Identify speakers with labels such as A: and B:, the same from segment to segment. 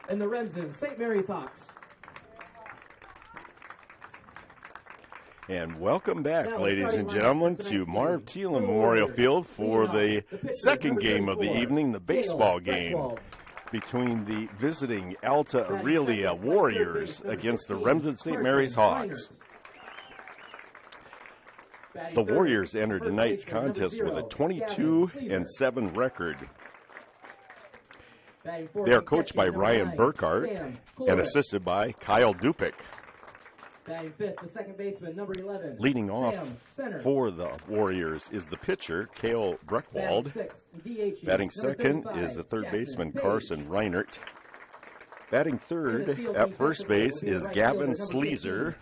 A: and the Remsen St. Mary's Hawks.
B: And welcome back, ladies and gentlemen, to Marv Thielen Memorial Field for the second game of the evening, the baseball game between the visiting Alta-Aurelia Warriors against the Remsen St. Mary's Hawks. The Warriors entered tonight's contest with a 22-7 record. They are coached by Ryan Burkhart and assisted by Kyle Dupick.
A: Batting fifth, the second baseman, number 11.
B: Leading off for the Warriors is the pitcher, Cale Breckwald. Batting second is the third baseman, Carson Reinert. Batting third at first base is Gavin Sleezer.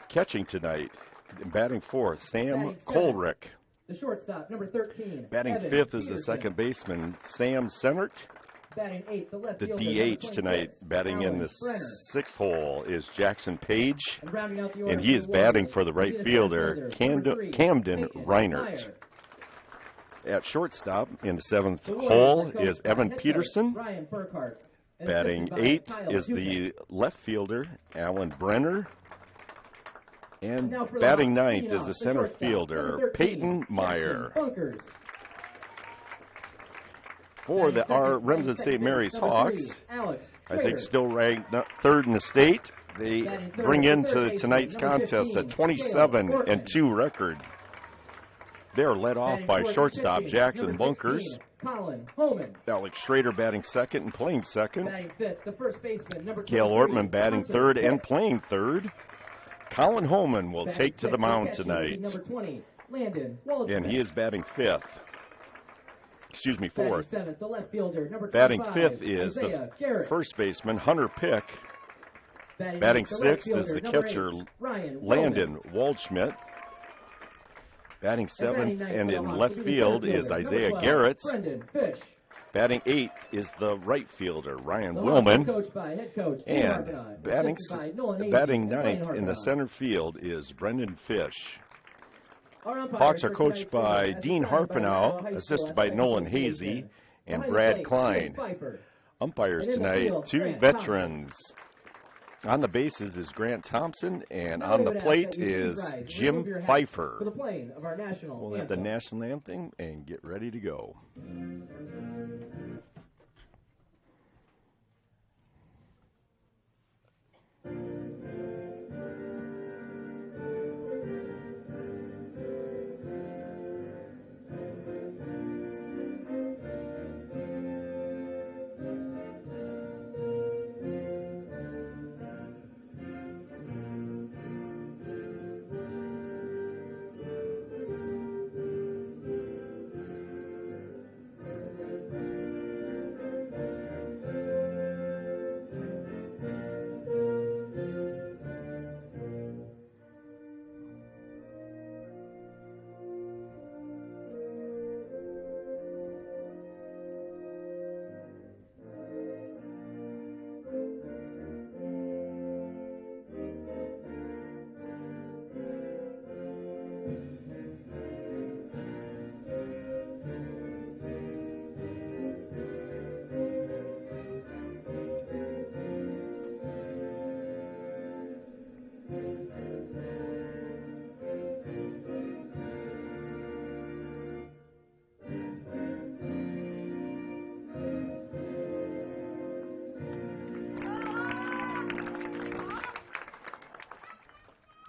B: Catching tonight, batting fourth, Sam Kohlrick.
A: The shortstop, number 13.
B: Batting fifth is the second baseman, Sam Sennert.
A: Batting eighth,
B: the DH tonight, batting in the sixth hole, is Jackson Page, and he is batting for the right fielder, Camden Reinert. At shortstop in the seventh hole is Evan Peterson. Batting eighth is the left fielder, Alan Brenner. And batting ninth is the center fielder, Peyton Meyer. For our Remsen St. Mary's Hawks, I think still ranked third in the state. They bring into tonight's contest a 27-2 record. They are led off by shortstop Jackson Bunkers. Alex Schrader batting second and playing second. Cale Ortman batting third and playing third. Colin Holman will take to the mound tonight. And he is batting fifth. Excuse me, fourth. Batting fifth is the first baseman, Hunter Pick. Batting sixth is the catcher, Landon Waldschmidt. Batting seventh and in left field is Isaiah Garretts. Batting eighth is the right fielder, Ryan Willman. And batting ninth in the center field is Brendan Fish. Hawks are coached by Dean Harpenow, assisted by Nolan Hazy and Brad Klein. Umpires tonight, two veterans. On the bases is Grant Thompson, and on the plate is Jim Pfeiffer. We'll have the national anthem and get ready to go.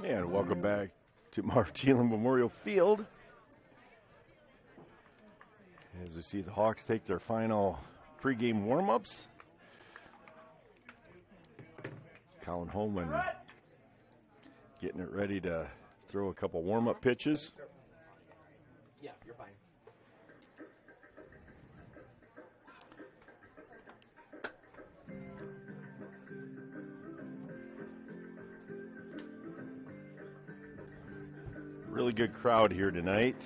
B: And welcome back to Marv Thielen Memorial Field. As we see the Hawks take their final pregame warm-ups. Colin Holman getting it ready to throw a couple warm-up pitches.
A: Yeah, you're fine.
B: Really good crowd here tonight.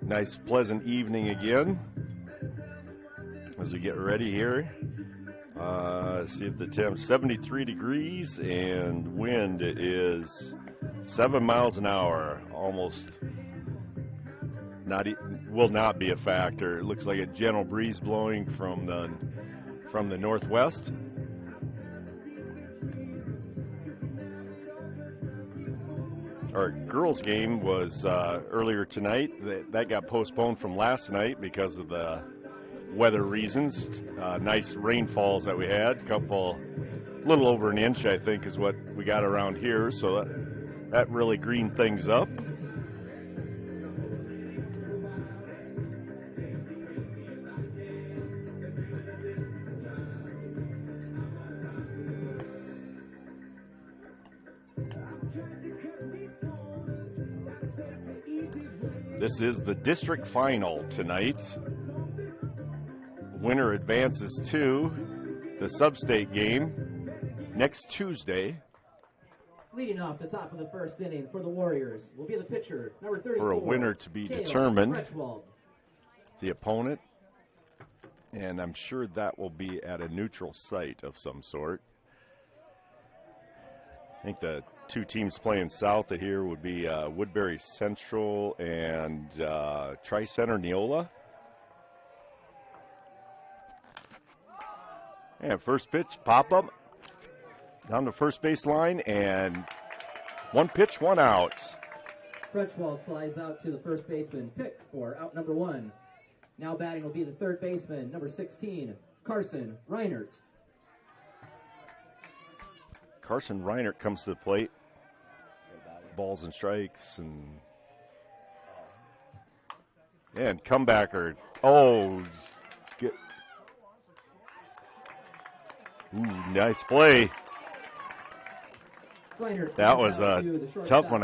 B: Nice, pleasant evening again. As we get ready here, see if the temp 73 degrees and wind is 7 miles an hour. Almost will not be a factor. It looks like a gentle breeze blowing from the from the Northwest. Our girls' game was earlier tonight. That got postponed from last night because of the weather reasons. Nice rainfalls that we had. A little over an inch, I think, is what we got around here. So that really greened things up. This is the district final tonight. Winner advances to the sub-state game next Tuesday.
A: Leading off the top of the first inning for the Warriors will be the pitcher, number 34.
B: For a winner to be determined, the opponent, and I'm sure that will be at a neutral site of some sort. I think the two teams playing south of here would be Woodbury Central and Tri-Center Neola. And first pitch, pop-up down the first base line, and one pitch, one out.
A: Crutchwell flies out to the first baseman, pick for out number 1. Now batting will be the third baseman, number 16, Carson Reinert.
B: Carson Reinert comes to the plate. Balls and strikes and comebacker. Oh, nice play. That was a tough one.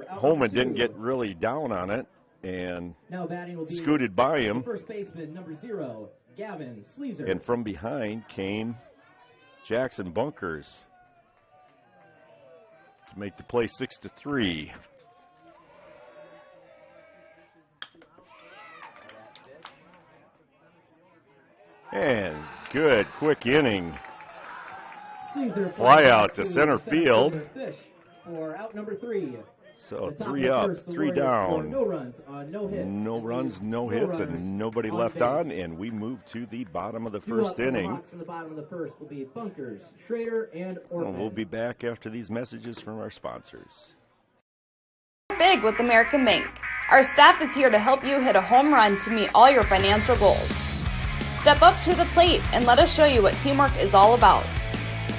B: Holman didn't get really down on it and scooted by him.
A: First baseman, number 0, Gavin Sleezer.
B: And from behind came Jackson Bunkers to make the play 6-3. And good, quick inning. Fly out to center field.
A: For out number 3.
B: So 3 up, 3 down.
A: No runs, no hits.
B: No runs, no hits, and nobody left on. And we move to the bottom of the first inning.
A: In the bottom of the first will be Bunkers, Schrader, and Ortman.
B: We'll be back after these messages from our sponsors.
C: Big with American Bank. Our staff is here to help you hit a home run to meet all your financial goals. Step up to the plate and let us show you what teamwork is all about.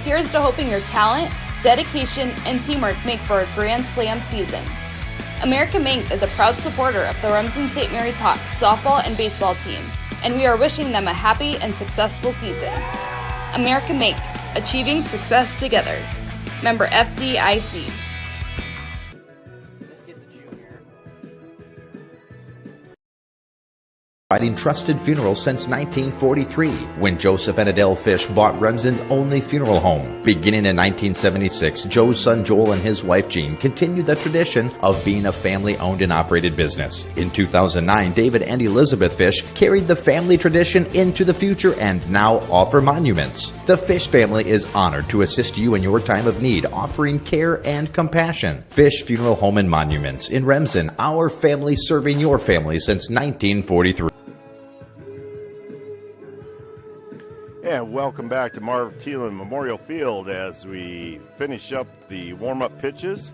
C: Here's to hoping your talent, dedication, and teamwork make for a grand slam season. American Bank is a proud supporter of the Remsen St. Mary's Hawks softball and baseball team, and we are wishing them a happy and successful season. American Bank, achieving success together. Member FDIC.
D: Providing trusted funerals since 1943, when Joseph and Adele Fish bought Remsen's only funeral home. Beginning in 1976, Joe's son Joel and his wife Jean continued the tradition of being a family-owned and operated business. In 2009, David and Elizabeth Fish carried the family tradition into the future and now offer monuments. The Fish family is honored to assist you in your time of need, offering care and compassion. Fish Funeral Home and Monuments in Remsen, our family serving your family since 1943.
B: And welcome back to Marv Thielen Memorial Field as we finish up the warm-up pitches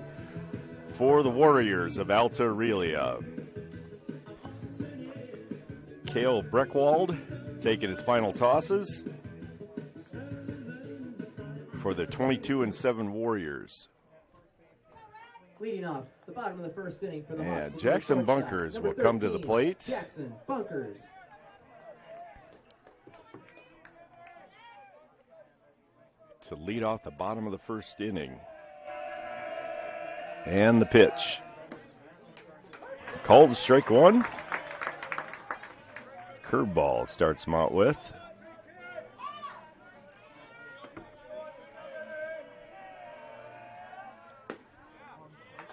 B: for the Warriors of Alta-Aurelia. Cale Breckwald taking his final tosses for the 22-7 Warriors.
A: Leading off the bottom of the first inning for the Hawks.
B: And Jackson Bunkers will come to the plate.
A: Jackson Bunkers.
B: To lead off the bottom of the first inning. And the pitch. Called strike 1. Curveball starts him out with.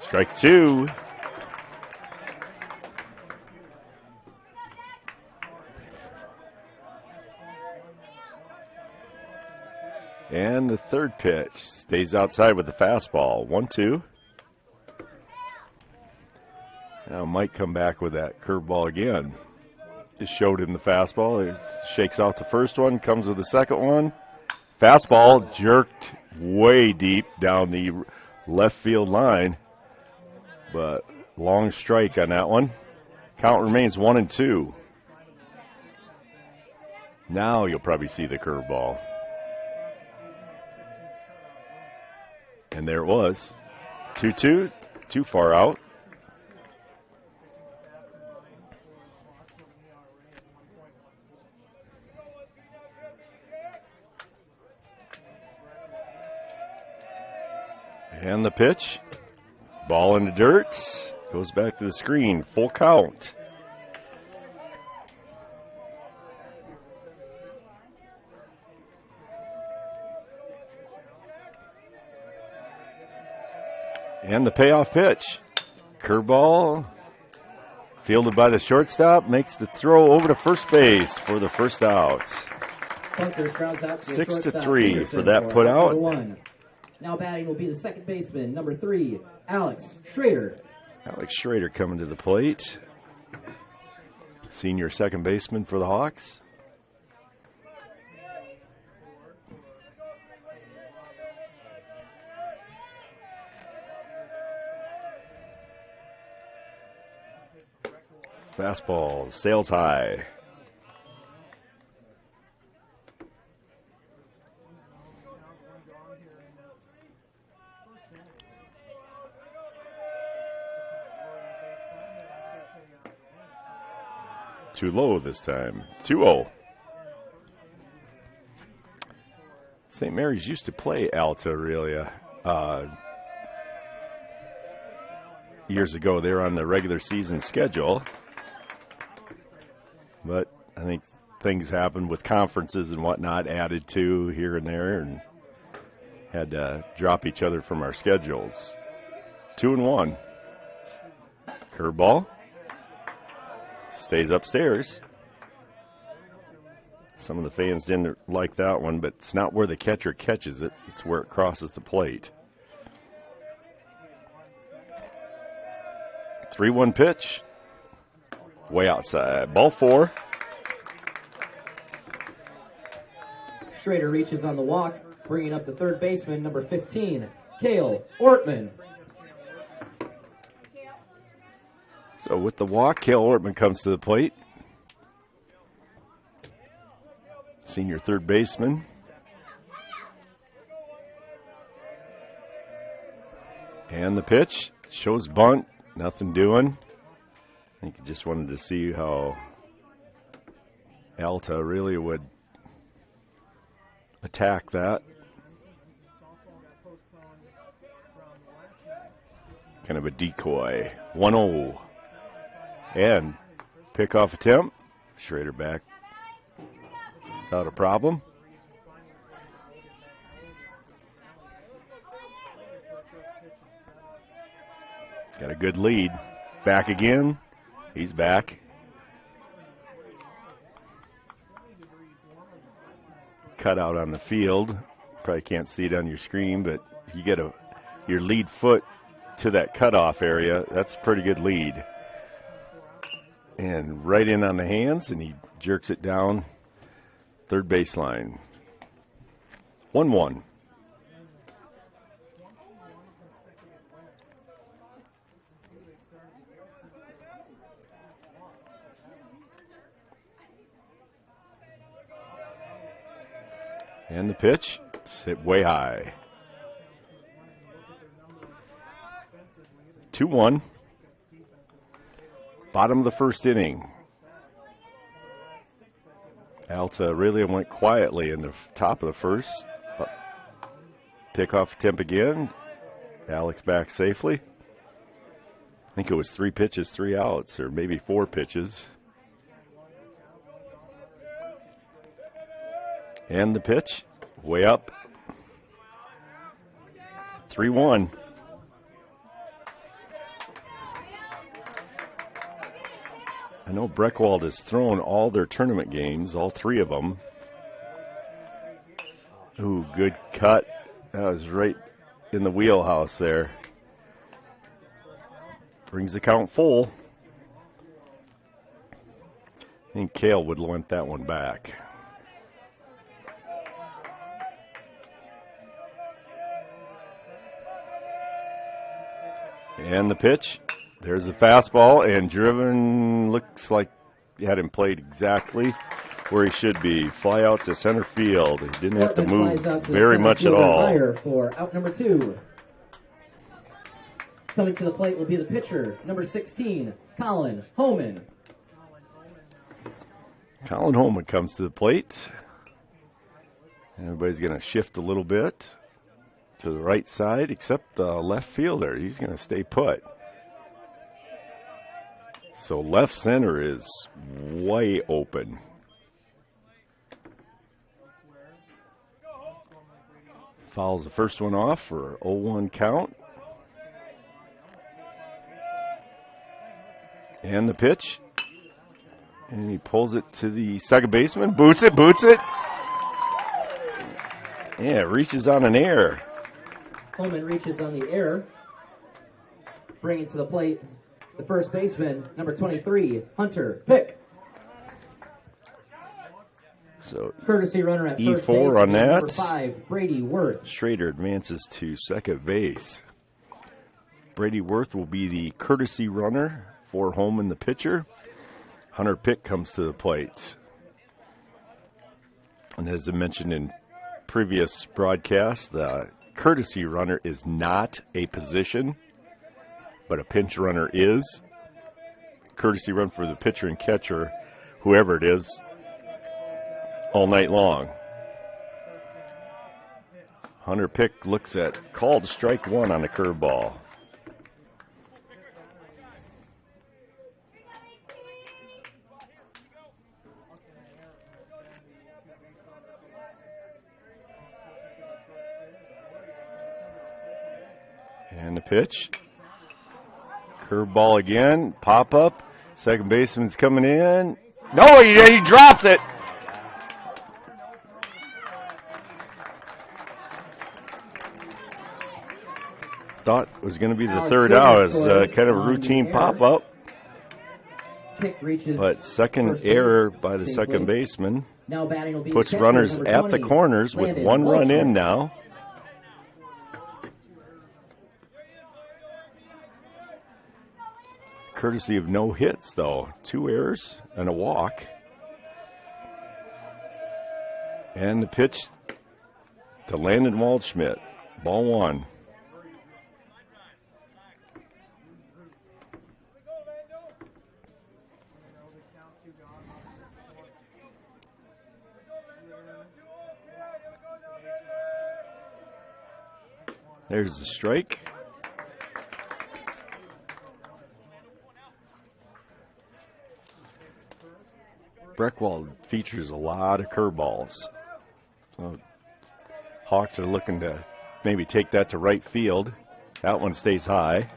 B: Strike 2. And the third pitch stays outside with the fastball. 1-2. Now might come back with that curveball again. Just showed him the fastball. He shakes off the first one, comes with the second one. Fastball jerked way deep down the left field line, but long strike on that one. Count remains 1-2. Now you'll probably see the curveball. And there it was. 2-2, too far out. And the pitch. Ball in the dirt. Goes back to the screen. Full count. And the payoff pitch. Curveball. Fielded by the shortstop. Makes the throw over to first base for the first out. 6-3 for that put out.
A: Now batting will be the second baseman, number 3, Alex Schrader.
B: Alex Schrader coming to the plate. Senior second baseman for the Hawks. Fastball sails high. Too low this time. 2-0. St. Mary's used to play Alta-Aurelia years ago. They were on the regular season schedule. But I think things happened with conferences and whatnot added to here and there and had to drop each other from our schedules. 2-1. Curveball. Stays upstairs. Some of the fans didn't like that one, but it's not where the catcher catches it. It's where it crosses the plate. 3-1 pitch. Way outside. Ball 4.
A: Schrader reaches on the walk, bringing up the third baseman, number 15, Cale Ortman.
B: So with the walk, Cale Ortman comes to the plate. Senior third baseman. And the pitch. Shows bunt. Nothing doing. I think he just wanted to see how Alta-Aurelia would attack that. Kind of a decoy. 1-0. And pickoff attempt. Schrader back without a problem. Got a good lead. Back again. He's back. Cut out on the field. Probably can't see it on your screen, but if you get your lead foot to that cutoff area, that's a pretty good lead. And right in on the hands, and he jerks it down third baseline. 1-1. And the pitch, sit way high. 2-1. Bottom of the first inning. Alta-Aurelia went quietly in the top of the first. Pickoff attempt again. Alex back safely. I think it was 3 pitches, 3 outs, or maybe 4 pitches. And the pitch, way up. 3-1. I know Breckwald has thrown all their tournament games, all 3 of them. Ooh, good cut. That was right in the wheelhouse there. Brings the count full. think Cale would want that one back. And the pitch. There's a fastball, and driven, looks like he had him played exactly where he should be. Fly out to center field. He didn't have to move very much at all.
A: For out number 2. Coming to the plate will be the pitcher, number 16, Colin Homan.
B: Colin Homan comes to the plate. Everybody's going to shift a little bit to the right side, except the left fielder. He's going to stay put. So left center is way open. Fouls the first one off for 0-1 count. And the pitch. And he pulls it to the second baseman. Boots it. Yeah, reaches on an air.
A: Holman reaches on the air. Bringing to the plate the first baseman, number 23, Hunter Pick.
B: So
A: courtesy runner at first
B: E4
A: base,
B: on that.
A: number 5, Brady Worth.
B: Schrader advances to second base. Brady Worth will be the courtesy runner for Holman, the pitcher. Hunter Pick comes to the plate. And as I mentioned in previous broadcasts, the courtesy runner is not a position, but a pinch runner is. Courtesy run for the pitcher and catcher, whoever it is, all night long. Hunter Pick looks at called strike 1 on a curveball. And the pitch. Curveball again. Pop up. Second baseman's coming in. No, he drops it. Thought it was going to be the third out as kind of a routine pop up. But second error by the second baseman puts runners at the corners with 1 run in now. Courtesy of no hits, though. 2 errors and a walk. And the pitch to Landon Waldschmidt. Ball 1. There's the strike. Breckwald features a lot of curveballs. So Hawks are looking to maybe take that to right field. That one stays high.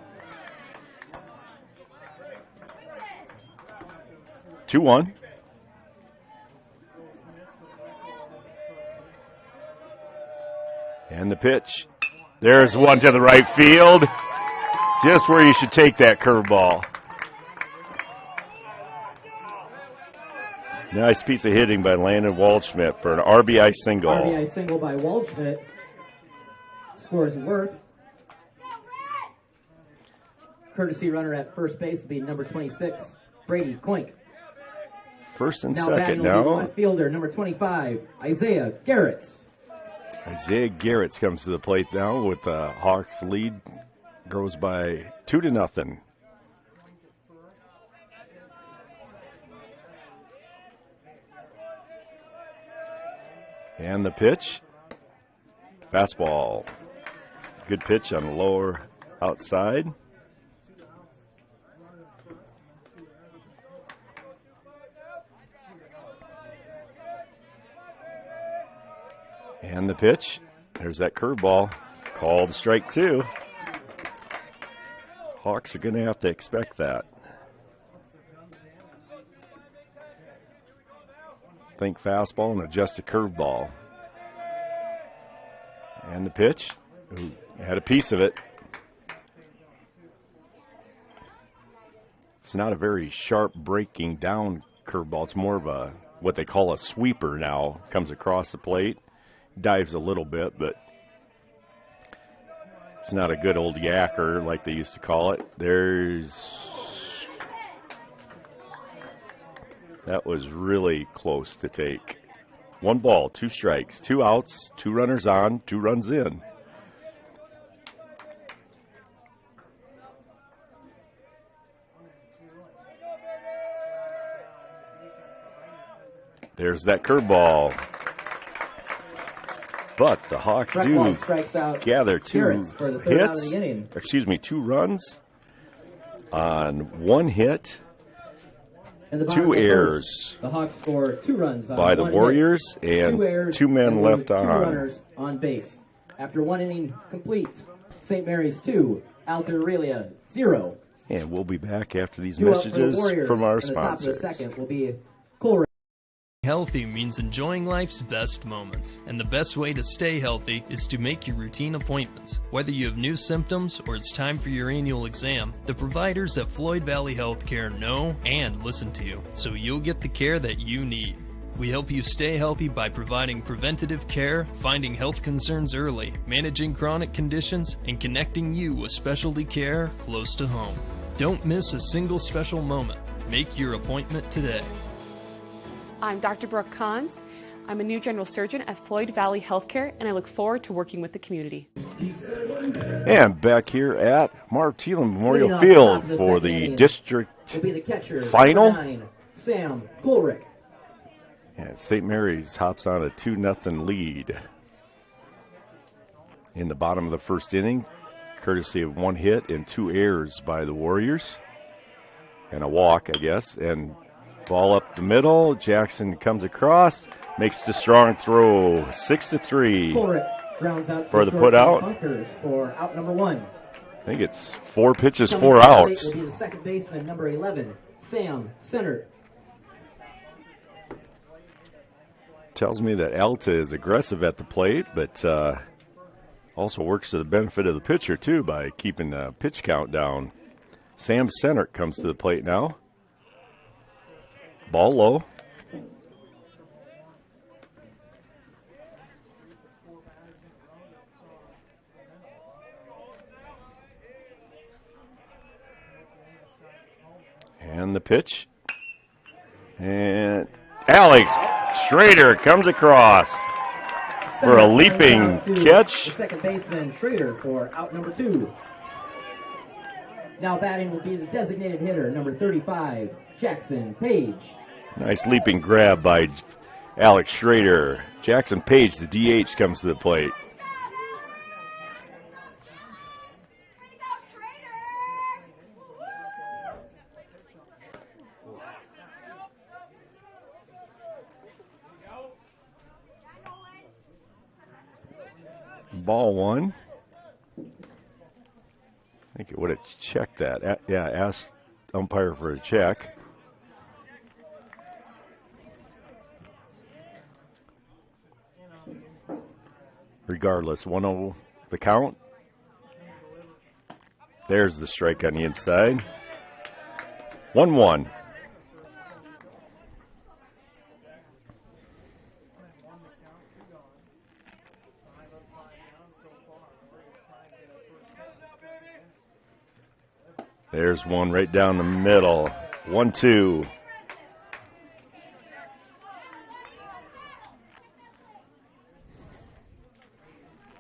B: 2-1. And the pitch. There's one to the right field. Just where you should take that curveball. Nice piece of hitting by Landon Waldschmidt for an RBI single.
A: RBI single by Waldschmidt. Scores Worth. Courtesy runner at first base will be number 26, Brady Coink.
B: First and
A: now
B: second now.
A: Left fielder, number 25, Isaiah Garretts.
B: Isaiah Garretts comes to the plate now with the Hawks lead. Grows by 2-0. And the pitch. Fastball. Good pitch on the lower outside. And the pitch. There's that curveball. Called strike 2. Hawks are going to have to expect that. Think fastball and adjust a curveball. And the pitch. Ooh, had a piece of it. It's not a very sharp breaking down curveball. It's more of a what they call a sweeper now. Comes across the plate, dives a little bit, but it's not a good old yacker like they used to call it. That was really close to take. 1 ball, 2 strikes, 2 outs, 2 runners on, 2 runs in. There's that curveball. But the Hawks do gather 2 hits, 2 runs on 1 hit, 2 errors.
A: The Hawks score 2 runs
B: by the Warriors and 2 men left
A: 2
B: on.
A: runners on base. After 1 inning complete, St. Mary's 2, Alta-Aurelia 0.
B: And we'll be back after these messages from our sponsors.
A: The top of the second will be Cool.
E: Healthy means enjoying life's best moments, and the best way to stay healthy is to make your routine appointments. Whether you have new symptoms or it's time for your annual exam, the providers at Floyd Valley Healthcare know and listen to you, so you'll get the care that you need. We help you stay healthy by providing preventative care, finding health concerns early, managing chronic conditions, and connecting you with specialty care close to home. Don't miss a single special moment. Make your appointment today.
F: I'm Dr. Brooke Kahns. I'm a new general surgeon at Floyd Valley Healthcare, and I look forward to working with the community.
B: And back here at Marv Thielen Memorial Field for the district final.
A: Sam Coolrick.
B: And St. Mary's hops on a 2-0 lead in the bottom of the first inning, courtesy of 1 hit and 2 errors by the Warriors. And a walk, I guess. And ball up the middle. Jackson comes across, makes the strong throw. 6-3 for the put out.
A: For out number 1.
B: I think it's 4 pitches, 4 outs.
A: Will be the second baseman, number 11, Sam Center.
B: Tells me that Alta is aggressive at the plate, but also works to the benefit of the pitcher too by keeping the pitch count down. Sam Center comes to the plate now. Ball low. And the pitch. And Alex Schrader comes across for a leaping catch.
A: The second baseman, Schrader, for out number 2. Now batting will be the designated hitter, number 35, Jackson Page.
B: Nice leaping grab by Alex Schrader. Jackson Page, the DH, comes to the plate. Ball 1. I think it would have checked that. Yeah, asked umpire for a check. Regardless, 1-0 the count. There's the strike on the inside. 1-1. There's one right down the middle. 1-2.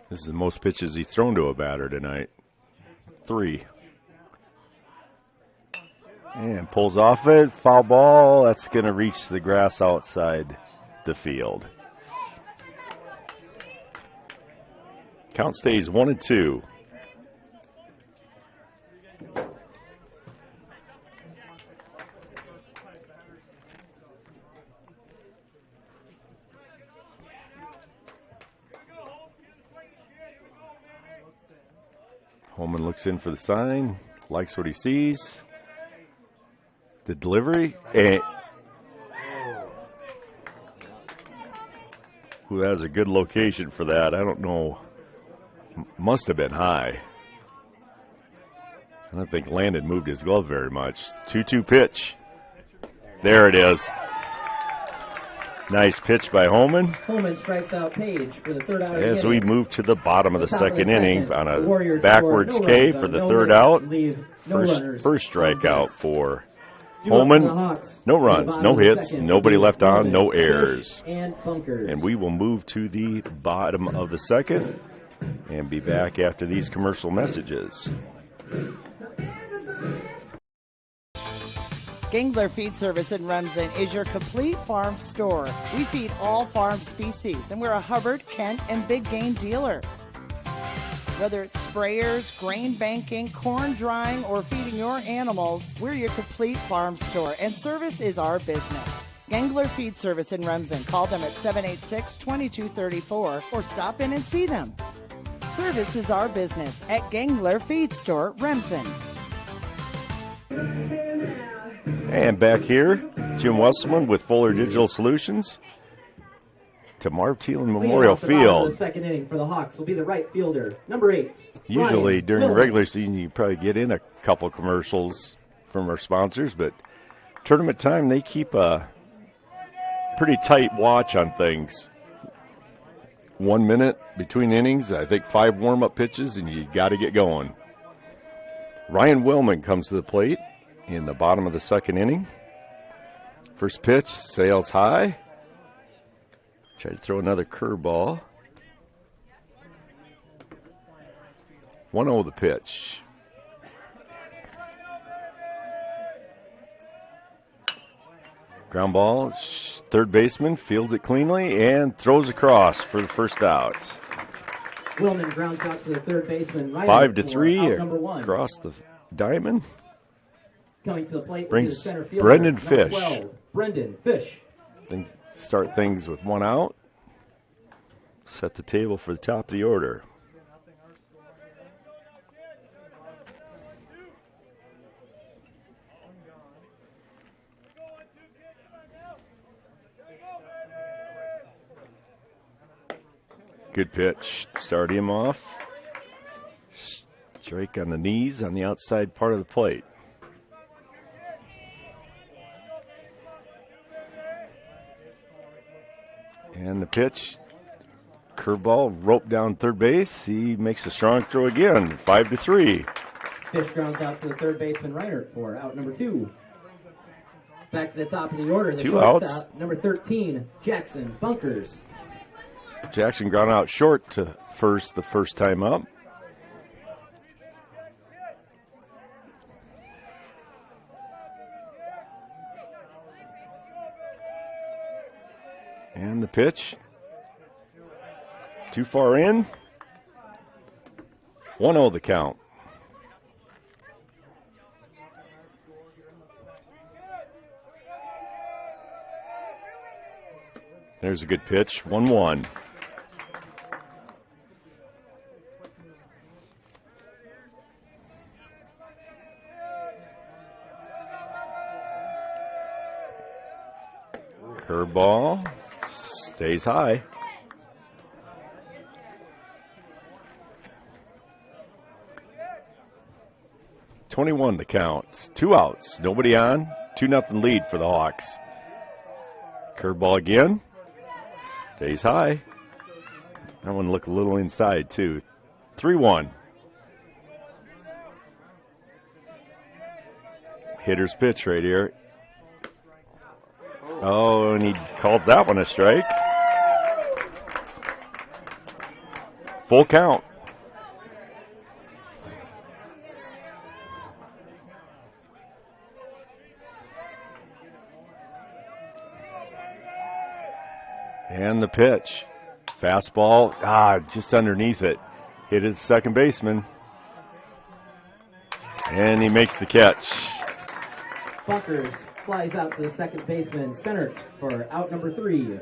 B: This is the most pitches he's thrown to a batter tonight. 3. And pulls off it. Foul ball. That's going to reach the grass outside the field. Count stays 1-2. Holman looks in for the sign, likes what he sees. The delivery, and that was a good location for that. I don't know, must have been high. I don't think Landon moved his glove very much. 2-2 pitch. There it is. Nice pitch by Holman.
A: Holman strikes out Page for the third out of the
B: As
A: inning.
B: we move to the bottom of the second inning on
A: The
B: a
A: Warriors
B: backwards
A: score no
B: K
A: runs
B: for
A: on
B: the
A: no
B: third
A: hits
B: out.
A: and leave no runners
B: First
A: on
B: strikeout
A: base.
B: for
A: Due up for
B: Holman.
A: the Hawks,
B: No
A: at the
B: runs,
A: bottom
B: no
A: of the
B: hits,
A: second,
B: nobody left on,
A: Holman,
B: no
A: Fish,
B: errors.
A: and Bunkers.
B: And we will move to the bottom of the second and be back after these commercial messages.
G: Gangler Feed Service in Remsen is your complete farm store. We feed all farm species, and we're a Hubbard, Kent, and big game dealer. Whether it's sprayers, grain banking, corn drying, or feeding your animals, we're your complete farm store, and service is our business. Gangler Feed Service in Remsen. Call them at 786-2234 or stop in and see them. Service is our business at Gangler Feed Store, Remsen.
B: And back here, Jim Wesselman with Fuller Digital Solutions to Marv Thielen Memorial
A: Leading off the bottom of
B: Field.
A: The second inning for the Hawks will be the right fielder, number 8.
B: Usually
A: Ryan
B: during the
A: Miller.
B: regular season, you probably get in a couple commercials from our sponsors, but tournament time, they keep a pretty tight watch on things. 1 minute between innings, I think 5 warm-up pitches, and you got to get going. Ryan Willman comes to the plate in the bottom of the second inning. First pitch, sails high. Try to throw another curveball. 1-0 the pitch. Ground ball, third baseman fields it cleanly and throws across for the first out.
A: Willman grounds out to the third baseman.
B: 5-3
A: number 1.
B: across the diamond.
A: Coming to the plate
B: Brings
A: will be the center fielder,
B: Brendan
A: number
B: Fish.
A: 12, Brendan Fish.
B: Start things with 1 out. Set the table for the top of the order. Good pitch. Start him off. Strike on the knees on the outside part of the plate. And the pitch. Curveball, rope down third base. He makes a strong throw again. 5-3.
A: Fish grounds out to the third baseman Reinert for out number 2. Back to the top of the order. The
B: 2 outs.
A: shortstop, number 13, Jackson Bunkers.
B: Jackson ground out short to first the first time up. And the pitch. Too far in. 1-0 the count. There's a good pitch. 1-1. Curveball stays high. $21 the count. 2 outs. Nobody on. 2-0 lead for the Hawks. Curveball again. Stays high. That one looked a little inside too. 3-1. Hitter's pitch right here. Oh, and he called that one a strike. Full count. And the pitch. Fastball, just underneath it. Hit his second baseman. And he makes the catch.
A: Bunkers flies out to the second baseman, centered for out number 3.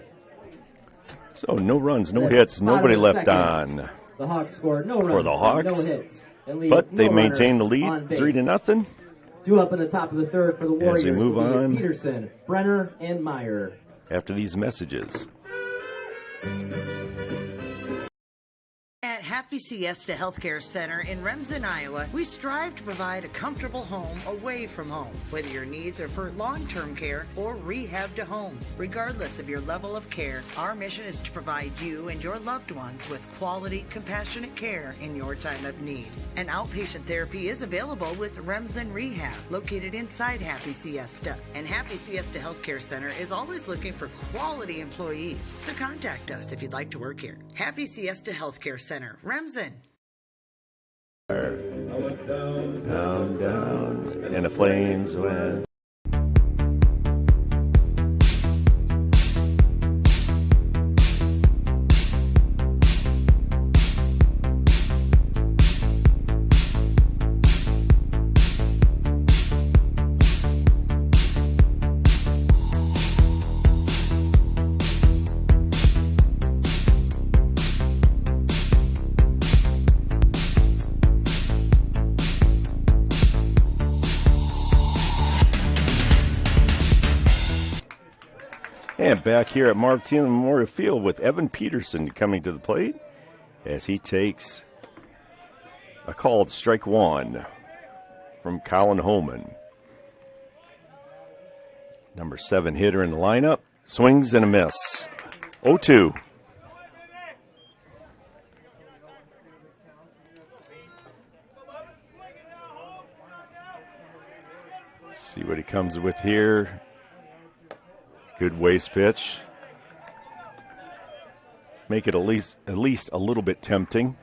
B: So no runs, no
A: At
B: hits,
A: the bottom
B: nobody
A: of the
B: left
A: second,
B: on.
A: The Hawks scored no runs
B: For the Hawks,
A: and no hits. And leave
B: but
A: no
B: they maintain the
A: runners on
B: lead,
A: base.
B: 3-0.
A: Due up in the top of the third for the Warriors.
B: As we move
A: will be
B: on.
A: Peterson, Brenner, and Meyer.
B: After these messages.
G: At Happy Siesta Healthcare Center in Remsen, Iowa, we strive to provide a comfortable home away from home, whether your needs are for long-term care or rehab to home. Regardless of your level of care, our mission is to provide you and your loved ones with quality, compassionate care in your time of need. And outpatient therapy is available with Remsen Rehab, located inside Happy Siesta. And Happy Siesta Healthcare Center is always looking for quality employees, so contact us if you'd like to work here. Happy Siesta Healthcare Center, Remsen.
B: Down, down, and the flames went. And back here at Martin Memorial Field with Evan Peterson coming to the plate as he takes a called strike one from Colin Holman. Number 7 hitter in the lineup. Swings and a miss. 0-2. See what he comes with here. Good waist pitch. Make it at least a little bit tempting.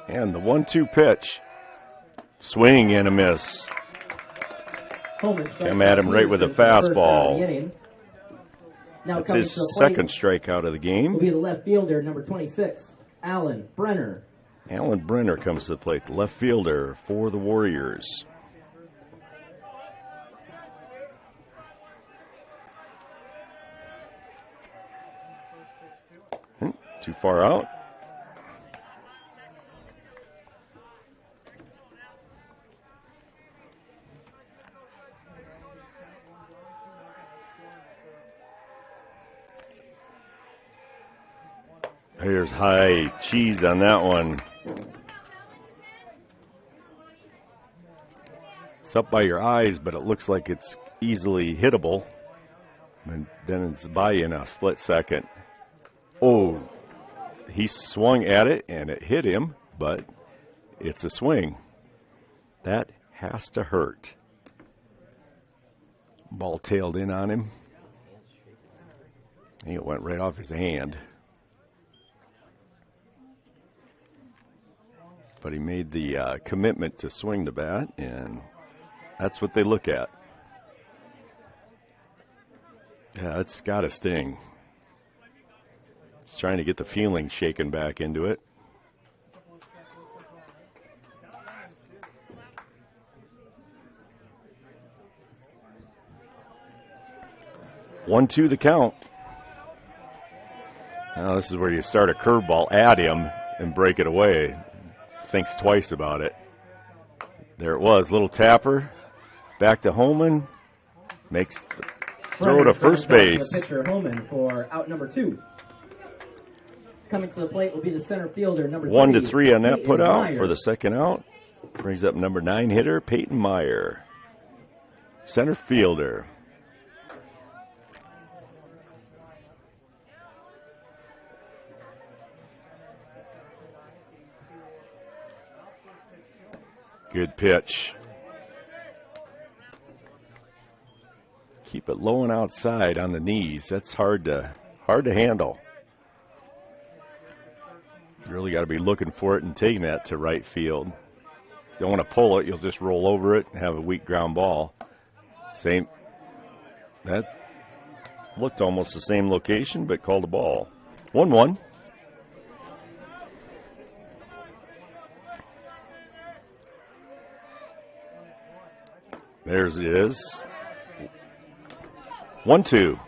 B: And the 1-2 pitch. Swing and a miss. Come at him right with a fastball. That's his second strikeout of the game.
A: Will be the left fielder, number 26, Alan Brenner.
B: Alan Brenner comes to the plate, the left fielder for the Warriors. Too far out. Here's high cheese on that one. It's up by your eyes, but it looks like it's easily hittable. And then it's by in a split second. Oh, he swung at it and it hit him, but it's a swing. That has to hurt. Ball tailed in on him. I think it went right off his hand. But he made the commitment to swing the bat, and that's what they look at. Yeah, it's got to sting. He's trying to get the feeling shaken back into it. One, two, the count. Now this is where you start a curveball at him and break it away. Thinks twice about it. There it was, little tapper. Back to Holman. Makes the throw to first base.
A: Pitcher Holman for out number 2. Coming to the plate will be the center fielder, number 3.
B: 1-3 on that put out for the second out. Brings up number 9 hitter, Peyton Meyer. Center fielder. Good pitch. Keep it low and outside on the knees. That's hard to handle. You really got to be looking for it and taking that to right field. Don't want to pull it. You'll just roll over it and have a weak ground ball. Same. That looked almost the same location, but called a ball. 1-1. There's it is. 1-2.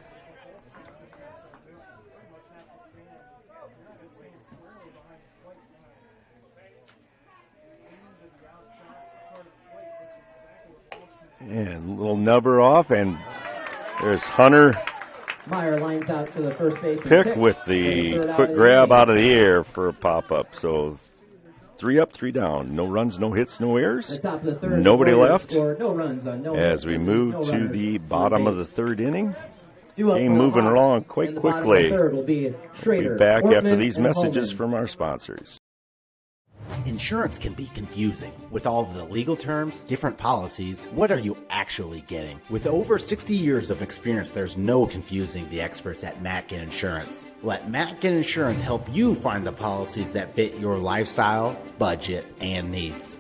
B: And a little nubber off, and there's Hunter
A: Meyer lines out to the first baseman.
B: Pick with the quick grab out of the air for a pop-up. So 3 up, 3 down. No runs, no hits, no errors.
A: The top of the third,
B: Nobody left.
A: No runs on no
B: as
A: hits,
B: we
A: and
B: move
A: no
B: to
A: runners
B: the
A: on
B: bottom of the
A: base.
B: third inning.
A: Due up
B: Game
A: for the
B: moving
A: Hawks.
B: along
A: In
B: quite
A: the bottom of the
B: quickly.
A: third will be Schrader,
B: Be back
A: Ortman,
B: after these
A: and
B: messages
A: Holman.
B: from our sponsors.
H: Insurance can be confusing. With all of the legal terms, different policies, what are you actually getting? With over 60 years of experience, there's no confusing the experts at Matkin Insurance. Let Matkin Insurance help you find the policies that fit your lifestyle, budget, and needs.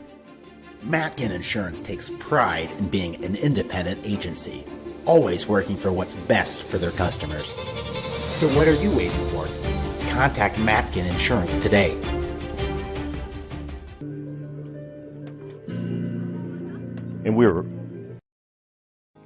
H: Matkin Insurance takes pride in being an independent agency, always working for what's best for their customers. So what are you waiting for? Contact Matkin Insurance today.
B: And we're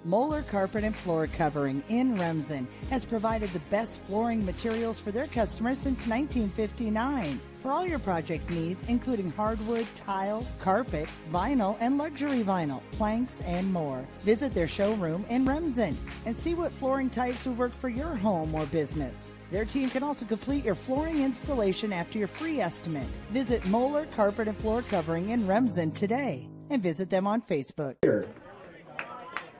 G: Moeller Carpet and Floor Covering in Remsen has provided the best flooring materials for their customers since 1959. For all your project needs, including hardwood, tile, carpet, vinyl, and luxury vinyl, planks, and more. Visit their showroom in Remsen and see what flooring types will work for your home or business. Their team can also complete your flooring installation after your free estimate. Visit Moeller Carpet and Floor Covering in Remsen today and visit them on Facebook.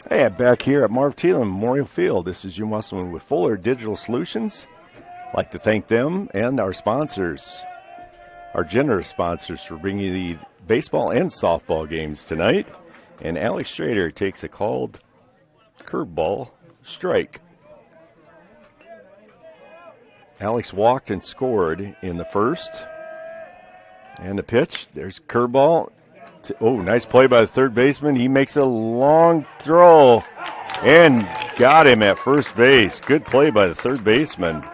B: Hey, back here at Marv Thielen Memorial Field. This is Jim Wesselman with Fuller Digital Solutions. I'd like to thank them and our sponsors, our generous sponsors, for bringing you the baseball and softball games tonight. And Alex Schrader takes a called curveball strike. Alex walked and scored in the first. And the pitch, there's curveball. Oh, nice play by the third baseman. He makes a long throw and got him at first base. Good play by the third baseman.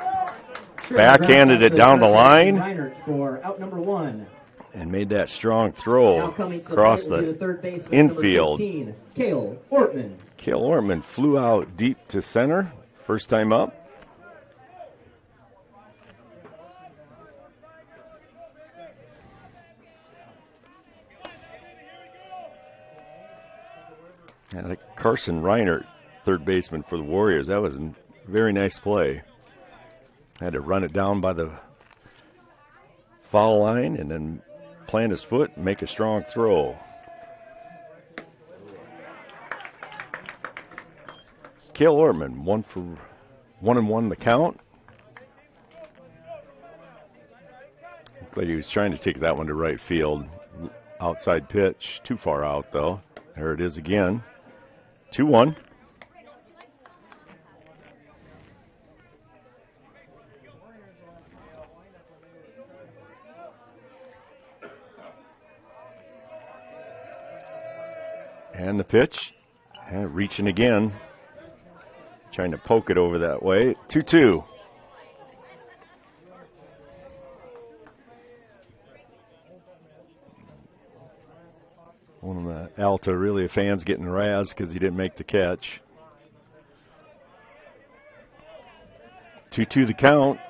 B: Backhanded it down the line
A: for out number 1.
B: and made that strong throw across the infield.
A: Cale Ortman.
B: Cale Ortman flew out deep to center, first time up. And like Carson Reinert, third baseman for the Warriors. That was a very nice play. Had to run it down by the foul line and then plant his foot and make a strong throw. Cale Ortman, 1-1 the count. Looked like he was trying to take that one to right field. Outside pitch, too far out though. There it is again. 2-1. And the pitch. And reaching again. Trying to poke it over that way. 2-2. One of the Alta-Aurelia fans getting razzed because he didn't make the catch. 2-2 the count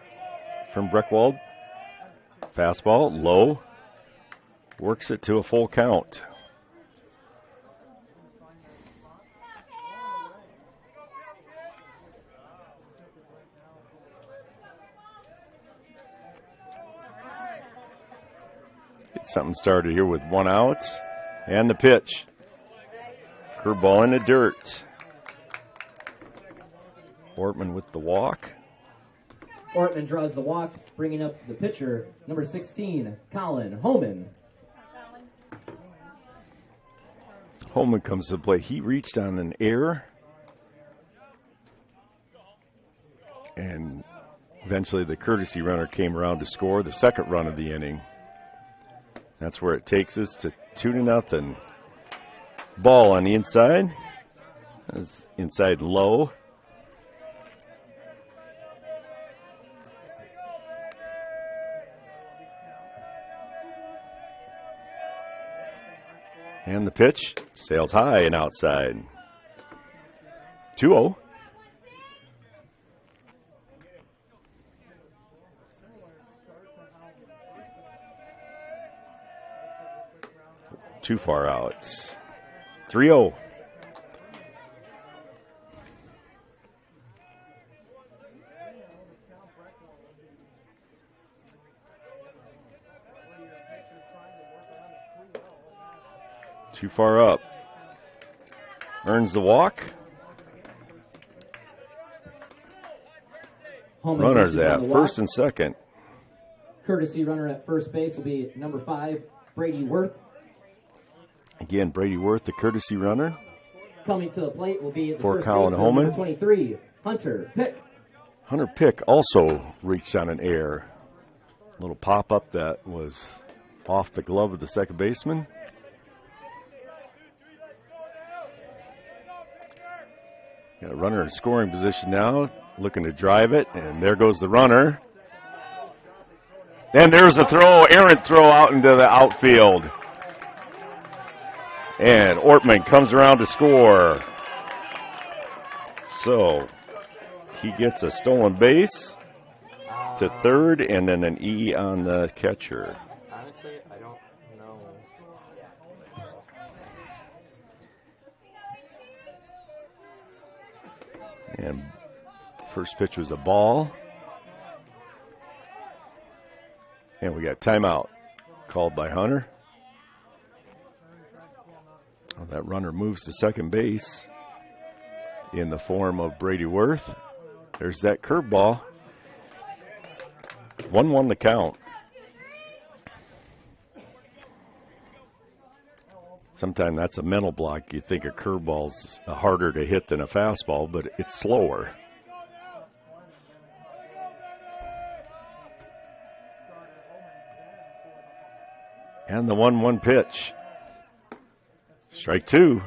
B: from Breckwald. Fastball, low. Works it to a full count. Get something started here with 1 out. And the pitch. Curveball in the dirt. Ortman with the walk.
A: Ortman draws the walk, bringing up the pitcher, number 16, Colin Holman.
B: Holman comes to the plate. He reached on an error. And eventually the courtesy runner came around to score the second run of the inning. That's where it takes us to 2-0. Ball on the inside. That's inside low. And the pitch sails high and outside. 2-0. Too far out. 3-0. Too far up. Earns the walk. Runners at first and second.
A: Courtesy runner at first base will be number 5, Brady Worth.
B: Again, Brady Worth, the courtesy runner.
A: Coming to the plate will be the
B: for
A: first
B: Colin
A: baseman,
B: Holman.
A: number 23, Hunter Pick.
B: Hunter Pick also reached on an air. A little pop-up that was off the glove of the second baseman. Got a runner in scoring position now, looking to drive it, and there goes the runner. And there's a throw, errant throw out into the outfield. And Ortman comes around to score. So he gets a stolen base to third and then an E on the catcher.
I: Honestly, I don't know.
B: And first pitch was a ball. And we got timeout called by Hunter. Well, that runner moves to second base in the form of Brady Worth. There's that curveball. 1-1 the count. Sometimes that's a mental block. You think a curveball's harder to hit than a fastball, but it's slower. And the 1-1 pitch. Strike two.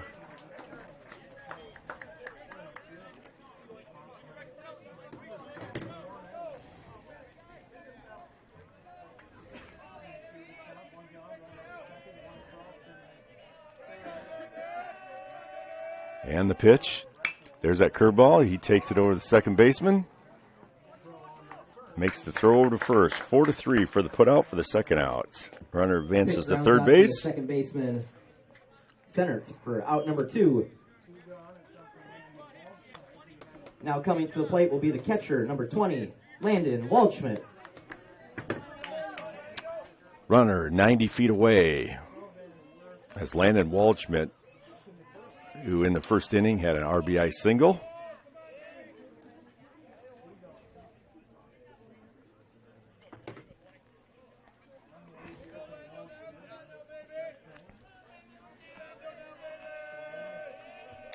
B: And the pitch. There's that curveball. He takes it over to the second baseman. Makes the throw over to first. 4-3 for the putout for the second out. Runner advances to third base.
A: Second baseman centered for out number 2. Now coming to the plate will be the catcher, number 20, Landon Waldschmidt.
B: Runner 90 feet away as Landon Waldschmidt, who in the first inning had an RBI single.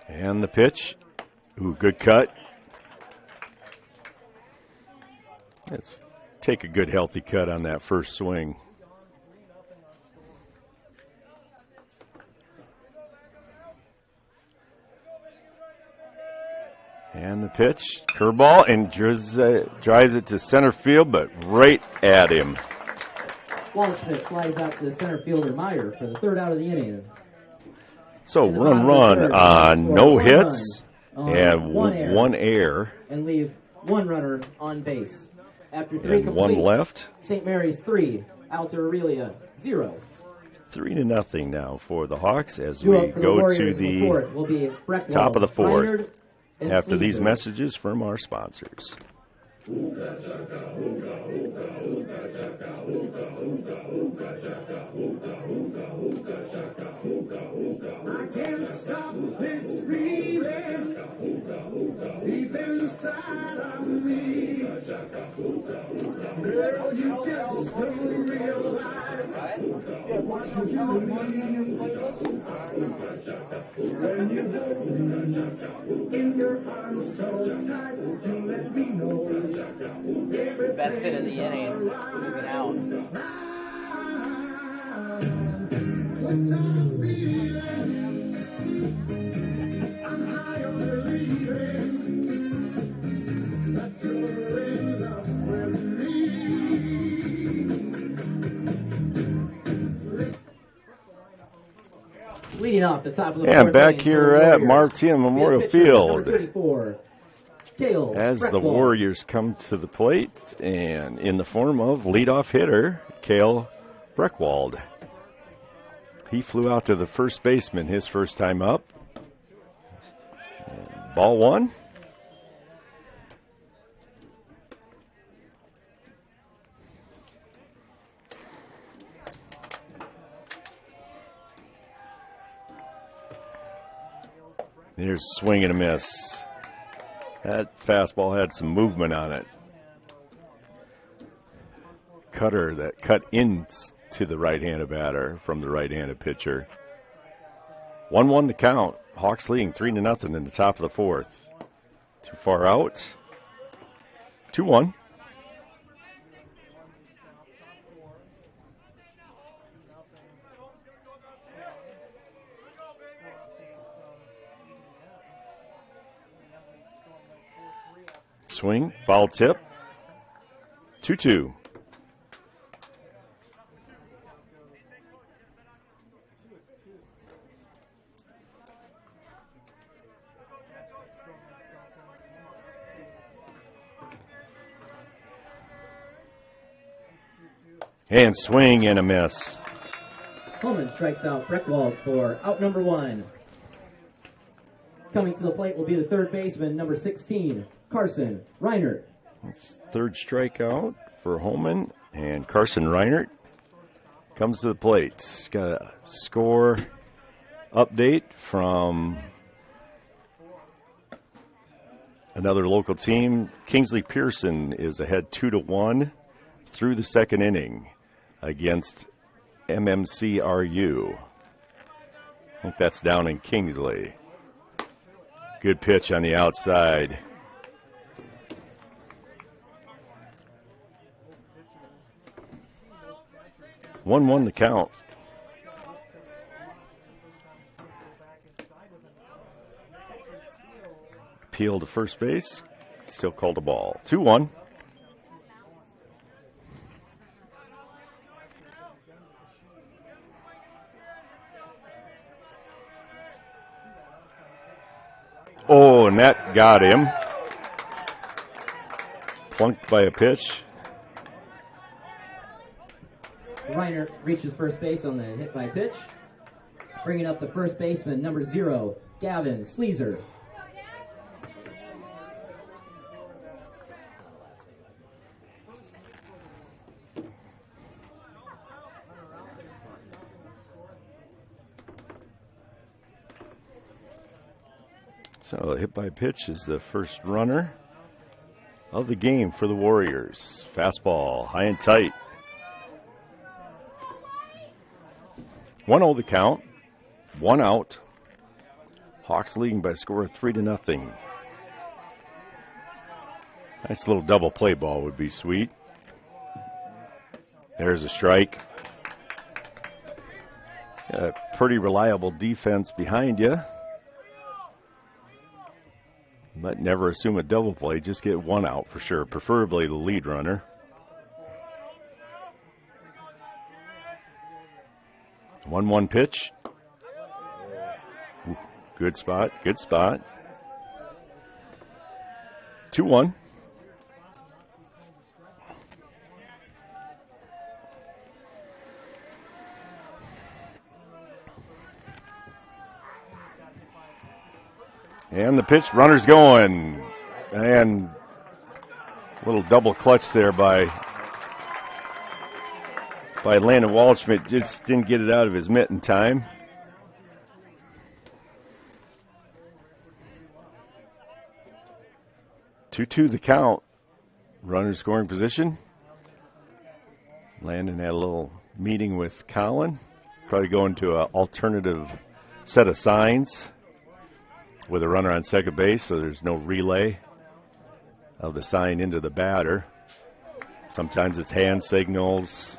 B: And the pitch. Ooh, good cut. Let's take a good healthy cut on that first swing. And the pitch, curveball, and drives it to center field, but right at him.
A: Waldschmidt flies out to the center fielder Meyer for the third out of the inning.
B: So run on no hits and one error.
A: And leave one runner on base. After 3
B: and
A: complete,
B: one left.
A: St. Mary's 3, Alta-Aurelia 0.
B: 3-0 now for the Hawks as we go to the top of the fourth. After these messages from our sponsors.
J: I can't stop this feeling deep inside of me. Girl, you just don't realize what you do when you hold me in your arms so tight. You let me know.
I: Best hit of the inning, losing out.
A: Leading off the top of the
B: and back here at Martina Memorial Field. As the
A: Breckwald.
B: Warriors come to the plate, and in the form of leadoff hitter, Cale Breckwald. He flew out to the first baseman his first time up. Ball one. There's swing and a miss. That fastball had some movement on it. Cutter that cut into the right-handed batter from the right-handed pitcher. 1-1 to count. Hawks leading 3-0 in the top of the fourth. Too far out. 2-1. Swing, foul tip. 2-2. And swing and a miss.
A: Holman strikes out Breckwald for out number 1. Coming to the plate will be the third baseman, number 16, Carson Reinert.
B: That's third strikeout for Holman, and Carson Reinert comes to the plate. Got a score update from another local team. Kingsley Pearson is ahead 2-1 through the second inning against MMCRU. I think that's down in Kingsley. Good pitch on the outside. One the count. Appeal to first base. Still called a ball. 2-1. Oh, and that got him. Plunked by a pitch.
A: Reiner reaches first base on the hit by pitch. Bringing up the first baseman, number 0, Gavin Sleezer.
B: So hit by pitch is the first runner of the game for the Warriors. Fastball, high and tight. 1-0 the count, 1 out. Hawks leading by a score of 3-0. Nice little double play ball would be sweet. There's a strike. Got a pretty reliable defense behind you. But never assume a double play, just get 1 out for sure, preferably the lead runner. One pitch. Ooh, good spot, good spot. 2-1. And the pitch, runner's going. And a little double clutch there by Landon Waldschmidt. Just didn't get it out of his mitt in time. Two the count. Runner scoring position. Landon had a little meeting with Colin. Probably going to an alternative set of signs with a runner on second base, so there's no relay of the sign into the batter. Sometimes it's hand signals.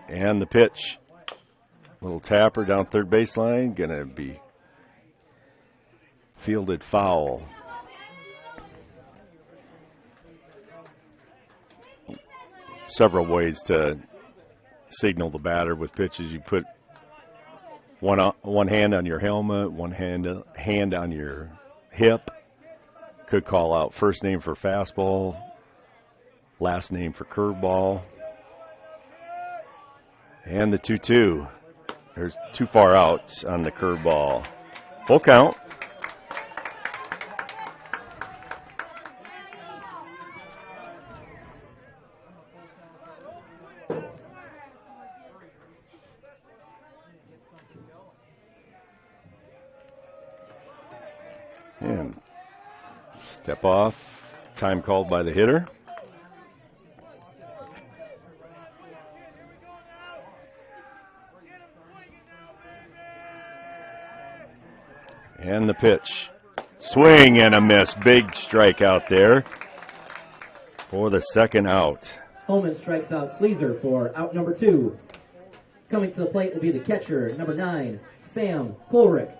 B: And the pitch. Little tapper down third baseline, going to be fielded foul. Several ways to signal the batter with pitches. You put one hand on your helmet, one hand on your hip. Could call out first name for fastball, last name for curveball. And the 2-2. There's too far out on the curveball. Full count. And step off, time called by the hitter. And the pitch. Swing and a miss. Big strikeout there for the second out.
A: Holman strikes out Sleazer for out number 2. Coming to the plate will be the catcher, number 9, Sam Kohlrick.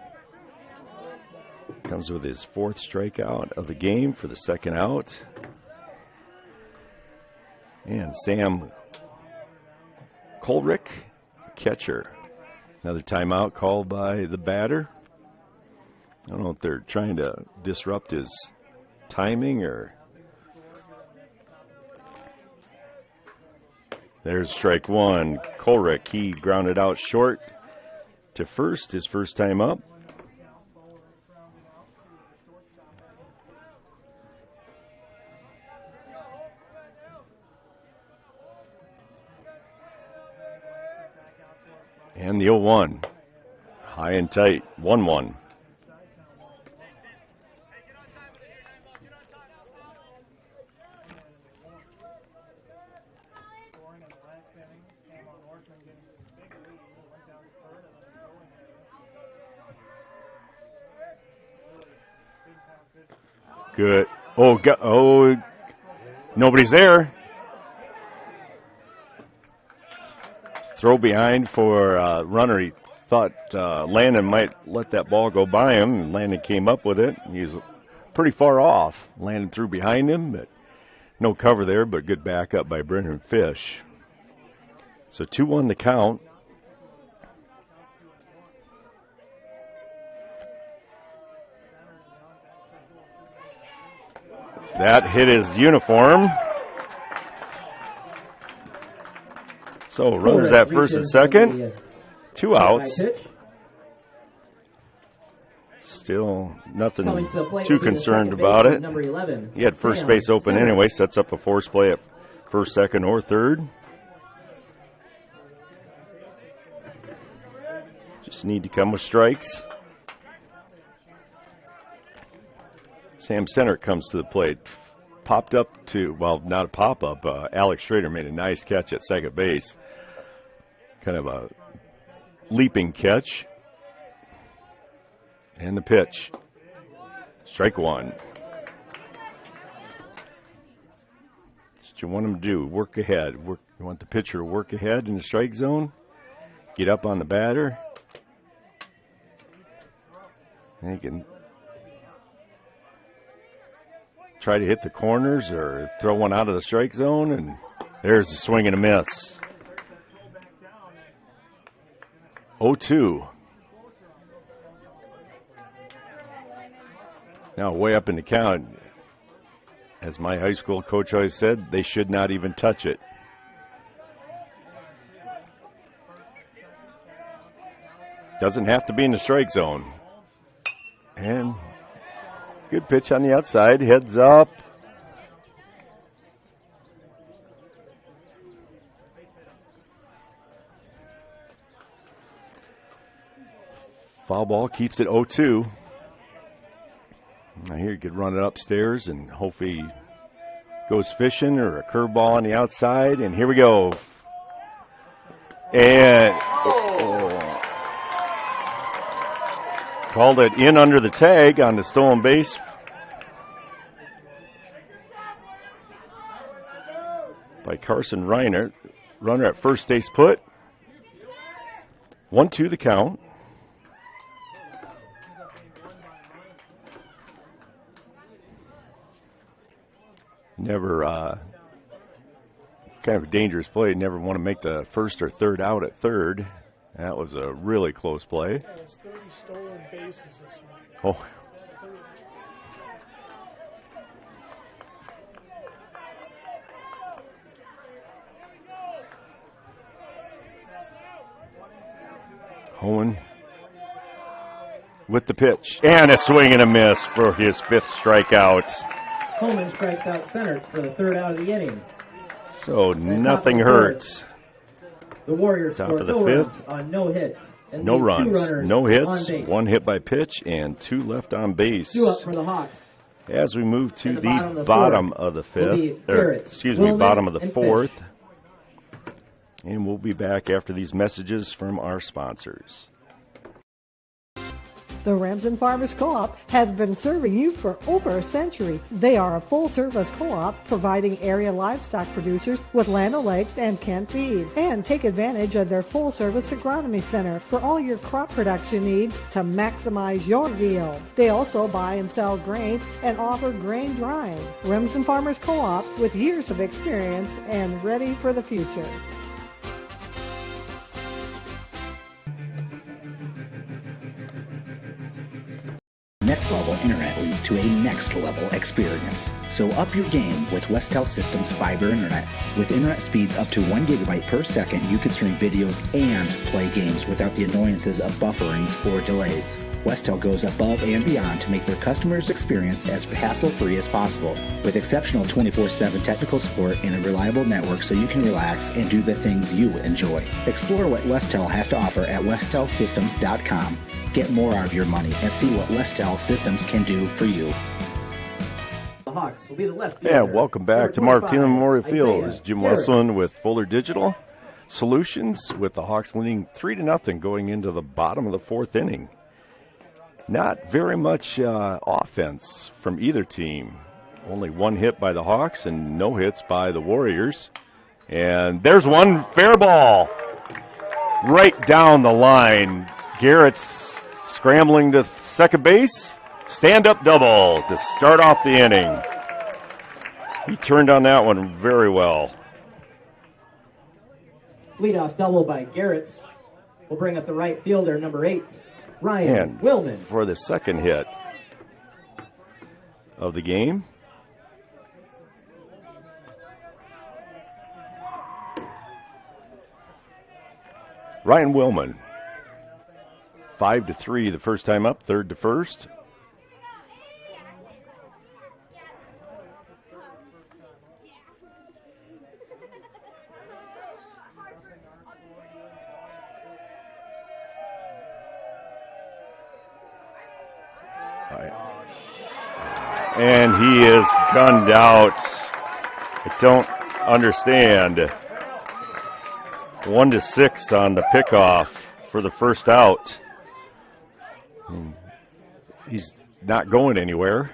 B: Comes with his 4th strikeout of the game for the second out. And Sam Kohlrick, catcher. Another timeout called by the batter. I don't know if they're trying to disrupt his timing or... There's strike 1. Kohlrick, he grounded out short to first, his first time up. And the 0-1. High and tight, 1-1. Good. Oh, nobody's there. Throw behind for runner. He thought Landon might let that ball go by him, and Landon came up with it. He was pretty far off. Landon threw behind him, but no cover there, but good backup by Brendan Fish. So 2-1 the count. That hit his uniform. So runners at first and second. 2 outs. Still nothing too concerned about it. He had first base open anyway. Sets up a force play at first, second, or third. Just need to come with strikes. Sam Center comes to the plate. Popped up to, well, not a pop-up. Alex Schrader made a nice catch at second base. Kind of a leaping catch. And the pitch. Strike 1. That's what you want him to do. Work ahead. You want the pitcher to work ahead in the strike zone. Get up on the batter. And he can try to hit the corners or throw one out of the strike zone, and there's a swing and a miss. 0-2. Now way up in the count. As my high school coach always said, they should not even touch it. Doesn't have to be in the strike zone. And good pitch on the outside, heads up. Foul ball keeps it 0-2. Now here you could run it upstairs and hopefully he goes fishing or a curveball on the outside. And here we go. And called it in under the tag on the stolen base. By Carson Reiner. Runner at first stays put. 1-2 the count. Never, kind of a dangerous play. Never want to make the first or third out at third. That was a really close play.
K: That was 30 stolen bases this one.
B: Oh. Owen with the pitch. And a swing and a miss for his 5th strikeout.
A: Holman strikes out center for the 3rd out of the inning.
B: So nothing hurts.
A: The Warriors
B: Top
A: score
B: of the
A: no
B: 5th.
A: runs on no hits. and
B: No
A: leave 2
B: runs,
A: runners
B: no
A: on
B: hits,
A: base.
B: 1 hit by pitch, and 2 left on base.
A: 2 up for the Hawks.
B: As we move to
A: In
B: the
A: the
B: bottom of the
A: will be
B: fifth,
A: Garrett, Willman,
B: bottom of the
A: and
B: fourth.
A: Fish.
B: And we'll be back after these messages from our sponsors.
L: The Remsen Farmers Co-op has been serving you for over a century. They are a full-service co-op providing area livestock producers with Land O'Lakes and canned feed. And take advantage of their full-service agronomy center for all your crop production needs to maximize your yield. They also buy and sell grain and offer grain drying. Remsen Farmers Co-op with years of experience and ready for the future.
M: Next level internet leads to a next level experience. So up your game with Westel Systems Fiber Internet. With internet speeds up to 1 gigabyte per second, you can stream videos and play games without the annoyances of bufferings or delays. Westel goes above and beyond to make their customers' experience as hassle-free as possible, with exceptional 24/7 technical support and a reliable network so you can relax and do the things you enjoy. Explore what Westel has to offer at westelsystems.com. Get more out of your money and see what Westel Systems can do for you.
A: The Hawks will be the left
B: Yeah, welcome back to Martina Memorial Field.
A: Isaiah
B: It's Jim
A: Garrett.
B: Westland with Fuller Digital Solutions, with the Hawks leading 3-0 going into the bottom of the 4th inning. Not very much offense from either team. Only 1 hit by the Hawks and no hits by the Warriors. And there's one fair ball right down the line. Garrett's scrambling to second base. Stand-up double to start off the inning. He turned on that one very well.
A: Leadoff double by Garrett will bring up the right fielder, number 8, Ryan
B: And
A: Willman.
B: for the second hit of the game. Ryan Willman, 5-3 the first time up, 3rd to 1st. And he is gunned out. I don't understand. 1-6 on the pickoff for the first out. He's not going anywhere.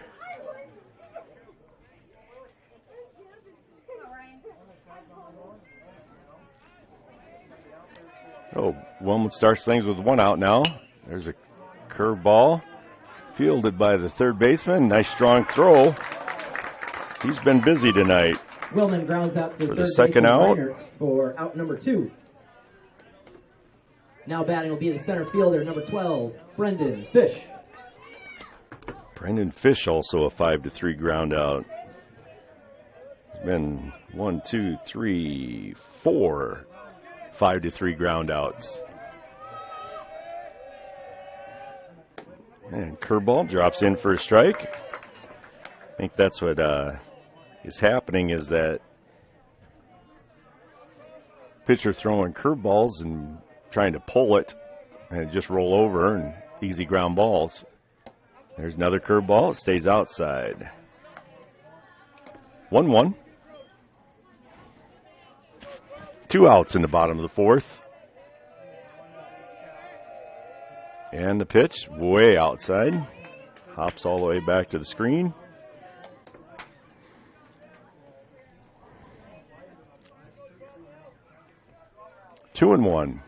B: Oh, Wilmot starts things with 1 out now. There's a curveball fielded by the third baseman. Nice strong throw. He's been busy tonight.
A: Willman grounds out to
B: For
A: the
B: the
A: third
B: second
A: baseman
B: out.
A: Reinert for out number 2. Now batting will be the center fielder, number 12, Brendan Fish.
B: Brendan Fish also a 5-3 ground out. There's been 1, 2, 3, 4 5-3 ground outs. And curveball drops in for a strike. I think that's what is happening, is that pitcher throwing curveballs and trying to pull it and just roll over and easy ground balls. There's another curveball. It stays outside. 1-1. 2 outs in the bottom of the 4th. And the pitch way outside. Hops all the way back to the screen. Two and 1.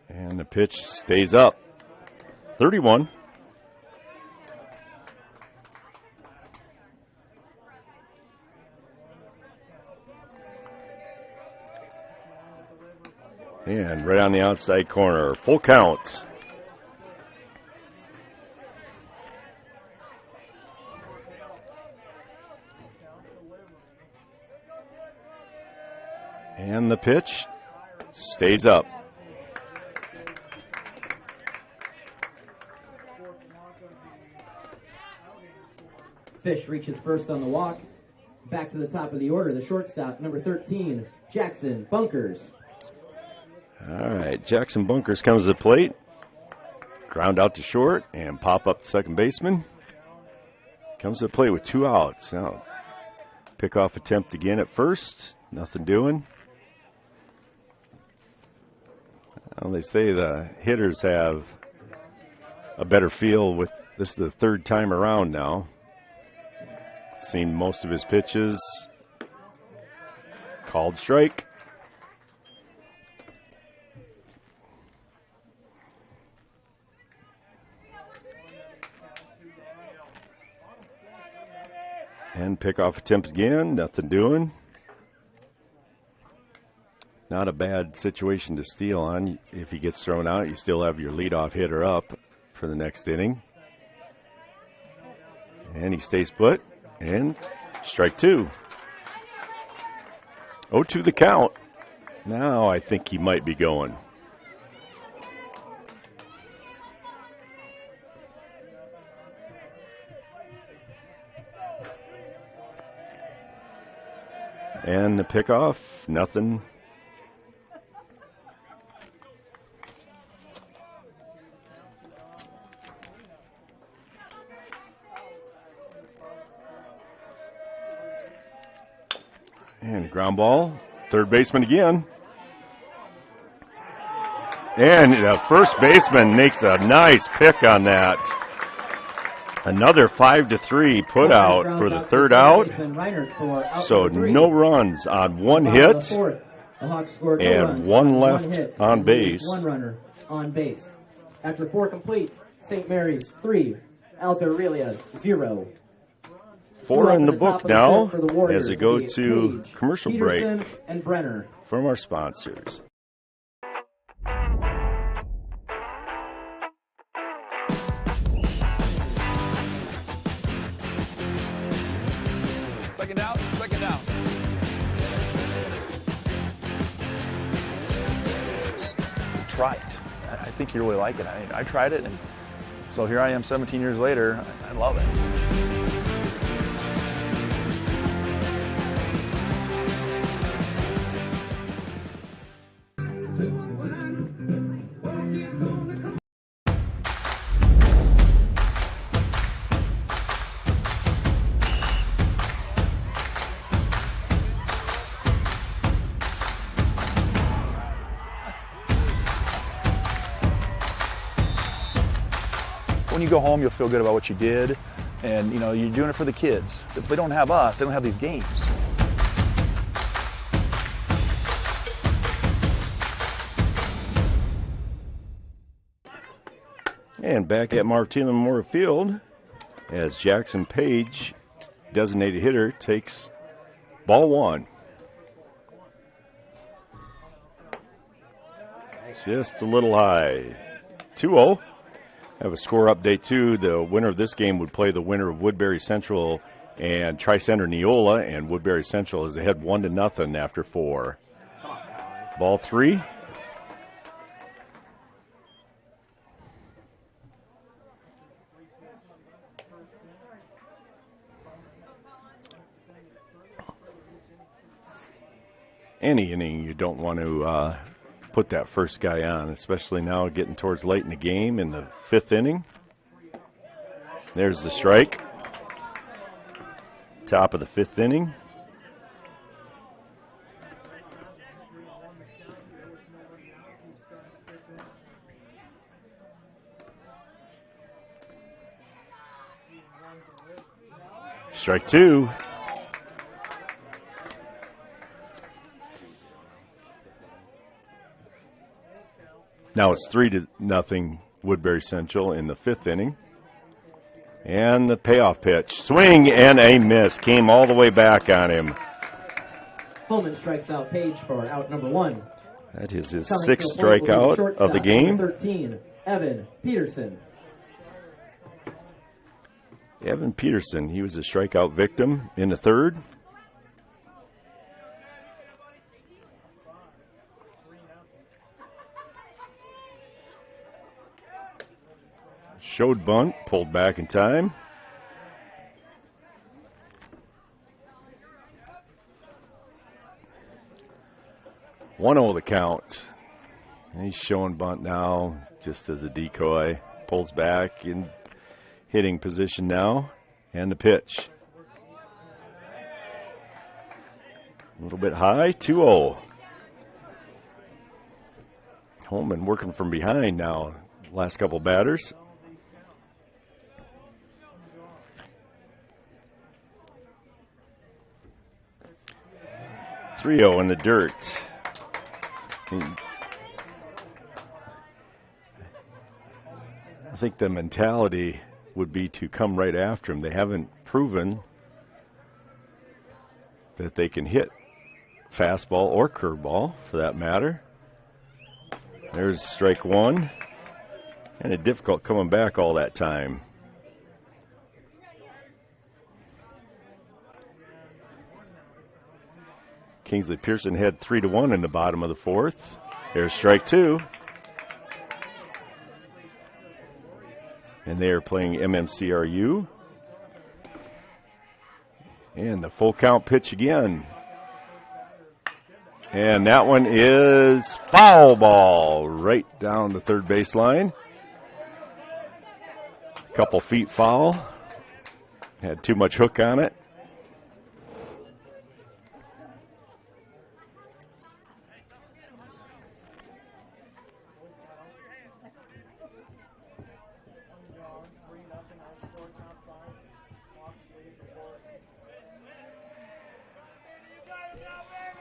B: And the pitch stays up. 31. And right on the outside corner, full count. And the pitch stays up.
A: Fish reaches first on the walk. Back to the top of the order, the shortstop, number 13, Jackson Bunkers.
B: All right, Jackson Bunkers comes to the plate. Ground out to short and pop up to second baseman. Comes to the plate with 2 outs. Now, pickoff attempt again at first. Nothing doing. Well, they say the hitters have a better feel with this is the 3rd time around now. Seen most of his pitches. Called strike. And pickoff attempt again, nothing doing. Not a bad situation to steal on. If he gets thrown out, you still have your leadoff hitter up for the next inning. And he stays put, and strike 2. 0-2 the count. Now I think he might be going. And the pickoff, nothing. And ground ball, third baseman again. And the first baseman makes a nice pick on that. Another 5-3 put out for the third out. So no runs on 1 hit and 1 left on base.
A: 1 runner on base. After 4 complete, St. Mary's 3, Alta-Aurelia 0.
B: 4 in the book now as we go to commercial break
A: and Brenner
B: from our sponsors.
N: Second out. Try it. I think you really like it. I tried it, and so here I am 17 years later. I love it. When you go home, you'll feel good about what you did, and you're doing it for the kids. If they don't have us, they don't have these games.
B: And back at Martina Memorial Field, as Jackson Page, designated hitter, takes ball 1. Just a little high. 2-0. Have a score update too. The winner of this game would play the winner of Woodbury Central and Tri-Center Neola, and Woodbury Central is ahead 1-0 after 4. Ball 3. Any inning you don't want to put that first guy on, especially now getting towards late in the game in the 5th inning. There's the strike. Top of the 5th inning. Strike 2. Now it's 3-0 Woodbury Central in the 5th inning. And the payoff pitch. Swing and a miss. Came all the way back on him.
A: Holman strikes out Page for out number 1.
B: That is his 6th strikeout of the game.
A: 13, Evan Peterson.
B: Evan Peterson, he was a strikeout victim in the 3rd. Showed bunt, pulled back in time. 1-0 the count. And he's showing bunt now just as a decoy. Pulls back in hitting position now. And the pitch. A little bit high, 2-0. Holman working from behind now, last couple batters. .3-0 in the dirt. I think the mentality would be to come right after him. They haven't proven that they can hit fastball or curveball, for that matter. There's strike one, and it difficult coming back all that time. Kingsley Pearson had 3-1 in the bottom of the fourth. There's strike two. And they are playing MMCRU. And the full count pitch again. And that one is foul ball right down the third base line. A couple feet foul. Had too much hook on it.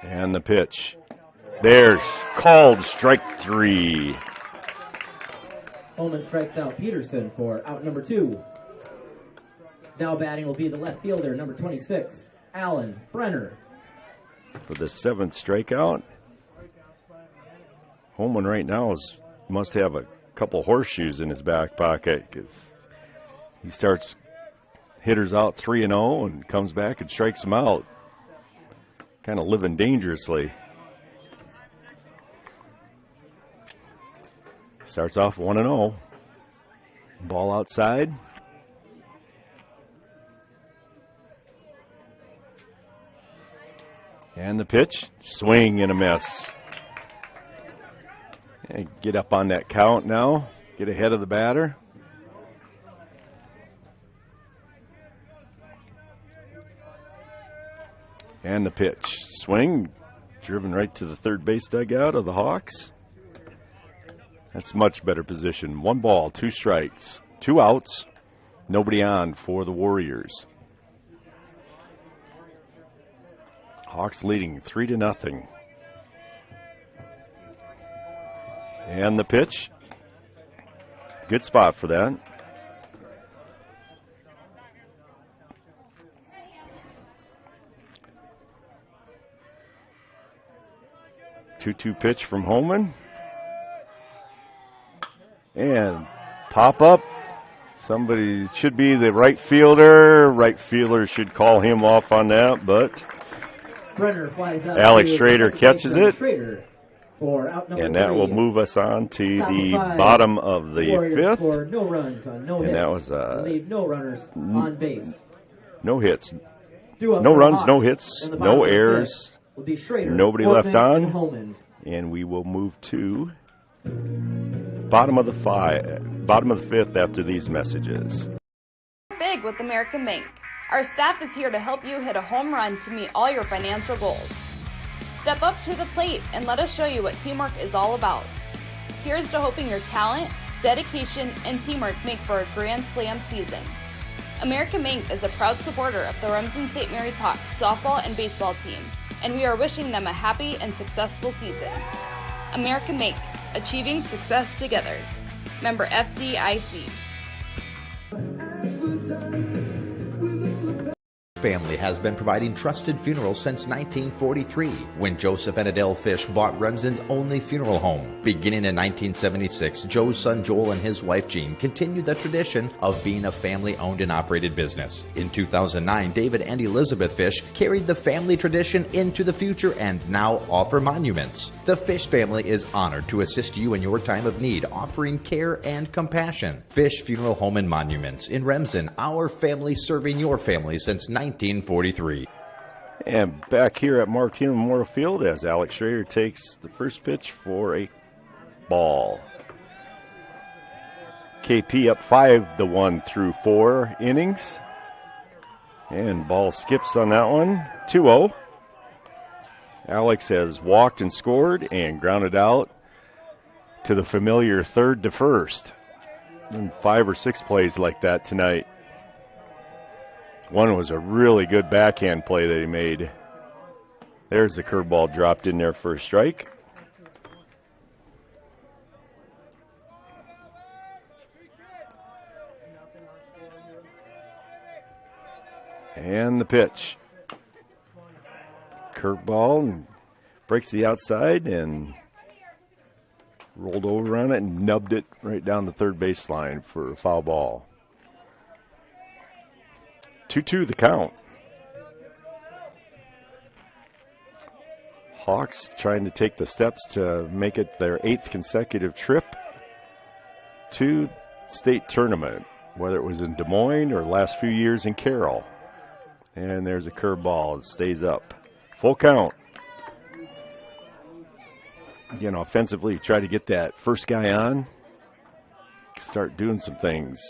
B: And the pitch. There's called strike three.
A: Holman strikes out Peterson for out number 2. Now batting will be the left fielder, number 26, Alan Brenner.
B: For the 7th strikeout. Holman right now must have a couple horseshoes in his back pocket, because he starts hitters out 3-0 and comes back and strikes them out. Kind of living dangerously. Starts off 1-0. Ball outside. And the pitch. Swing and a miss. And get up on that count now. Get ahead of the batter. And the pitch. Swing. Driven right to the third base dugout of the Hawks. That's much better position. 1 ball, 2 strikes, 2 outs. Nobody on for the Warriors. Hawks leading 3-0. And the pitch. Good spot for that. Two-two pitch from Holman. And pop up. Somebody should be the right fielder. Right fielder should call him off on that, but Alex Schrader catches it. And that will move us on to the bottom of the 5th.
A: No runs on no hits.
B: And that was
A: leave no runners on base.
B: No hits. No runs, no hits, no errors. Nobody left on. And we will move to bottom of the 5th after these messages.
C: Big with American Bank. Our staff is here to help you hit a home run to meet all your financial goals. Step up to the plate and let us show you what teamwork is all about. Here's to hoping your talent, dedication, and teamwork make for a grand slam season. American Bank is a proud supporter of the Remsen St. Mary's Hawks softball and baseball team, and we are wishing them a happy and successful season. American Bank, achieving success together. Member FDIC.
D: Family has been providing trusted funerals since 1943, when Joseph and Adele Fish bought Remsen's only funeral home. Beginning in 1976, Joe's son Joel and his wife Jean continued the tradition of being a family-owned and operated business. In 2009, David and Elizabeth Fish carried the family tradition into the future and now offer monuments. The Fish family is honored to assist you in your time of need, offering care and compassion. Fish Funeral Home and Monuments in Remsen, our family serving your family since 1943.
B: And back here at Martina Memorial Field as Alex Schrader takes the first pitch for a ball. KP up 5-1 through 4 innings. And ball skips on that one. 2-0. Alex has walked and scored and grounded out to the familiar third to first. And 5 or 6 plays like that tonight. One was a really good backhand play that he made. There's the curveball dropped in there for a strike. And the pitch. Curveball breaks the outside and rolled over on it and nubbed it right down the third baseline for a foul ball. 2-2 the count. Hawks trying to take the steps to make it their 8th consecutive trip to state tournament, whether it was in Des Moines or last few years in Carroll. And there's a curveball. It stays up. Full count. Again, offensively, try to get that first guy on. Start doing some things.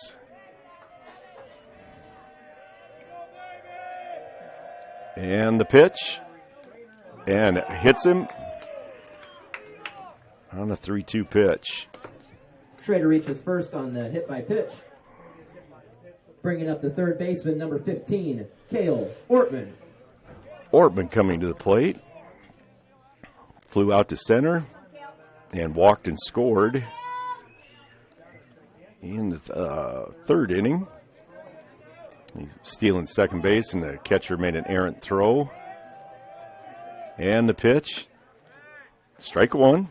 B: And the pitch. And it hits him on a 3-2 pitch.
A: Schrader reaches first on the hit by pitch. Bringing up the third baseman, number 15, Cale Ortman.
B: Ortman coming to the plate. Flew out to center and walked and scored in the third inning. He's stealing second base, and the catcher made an errant throw. And the pitch. Strike one.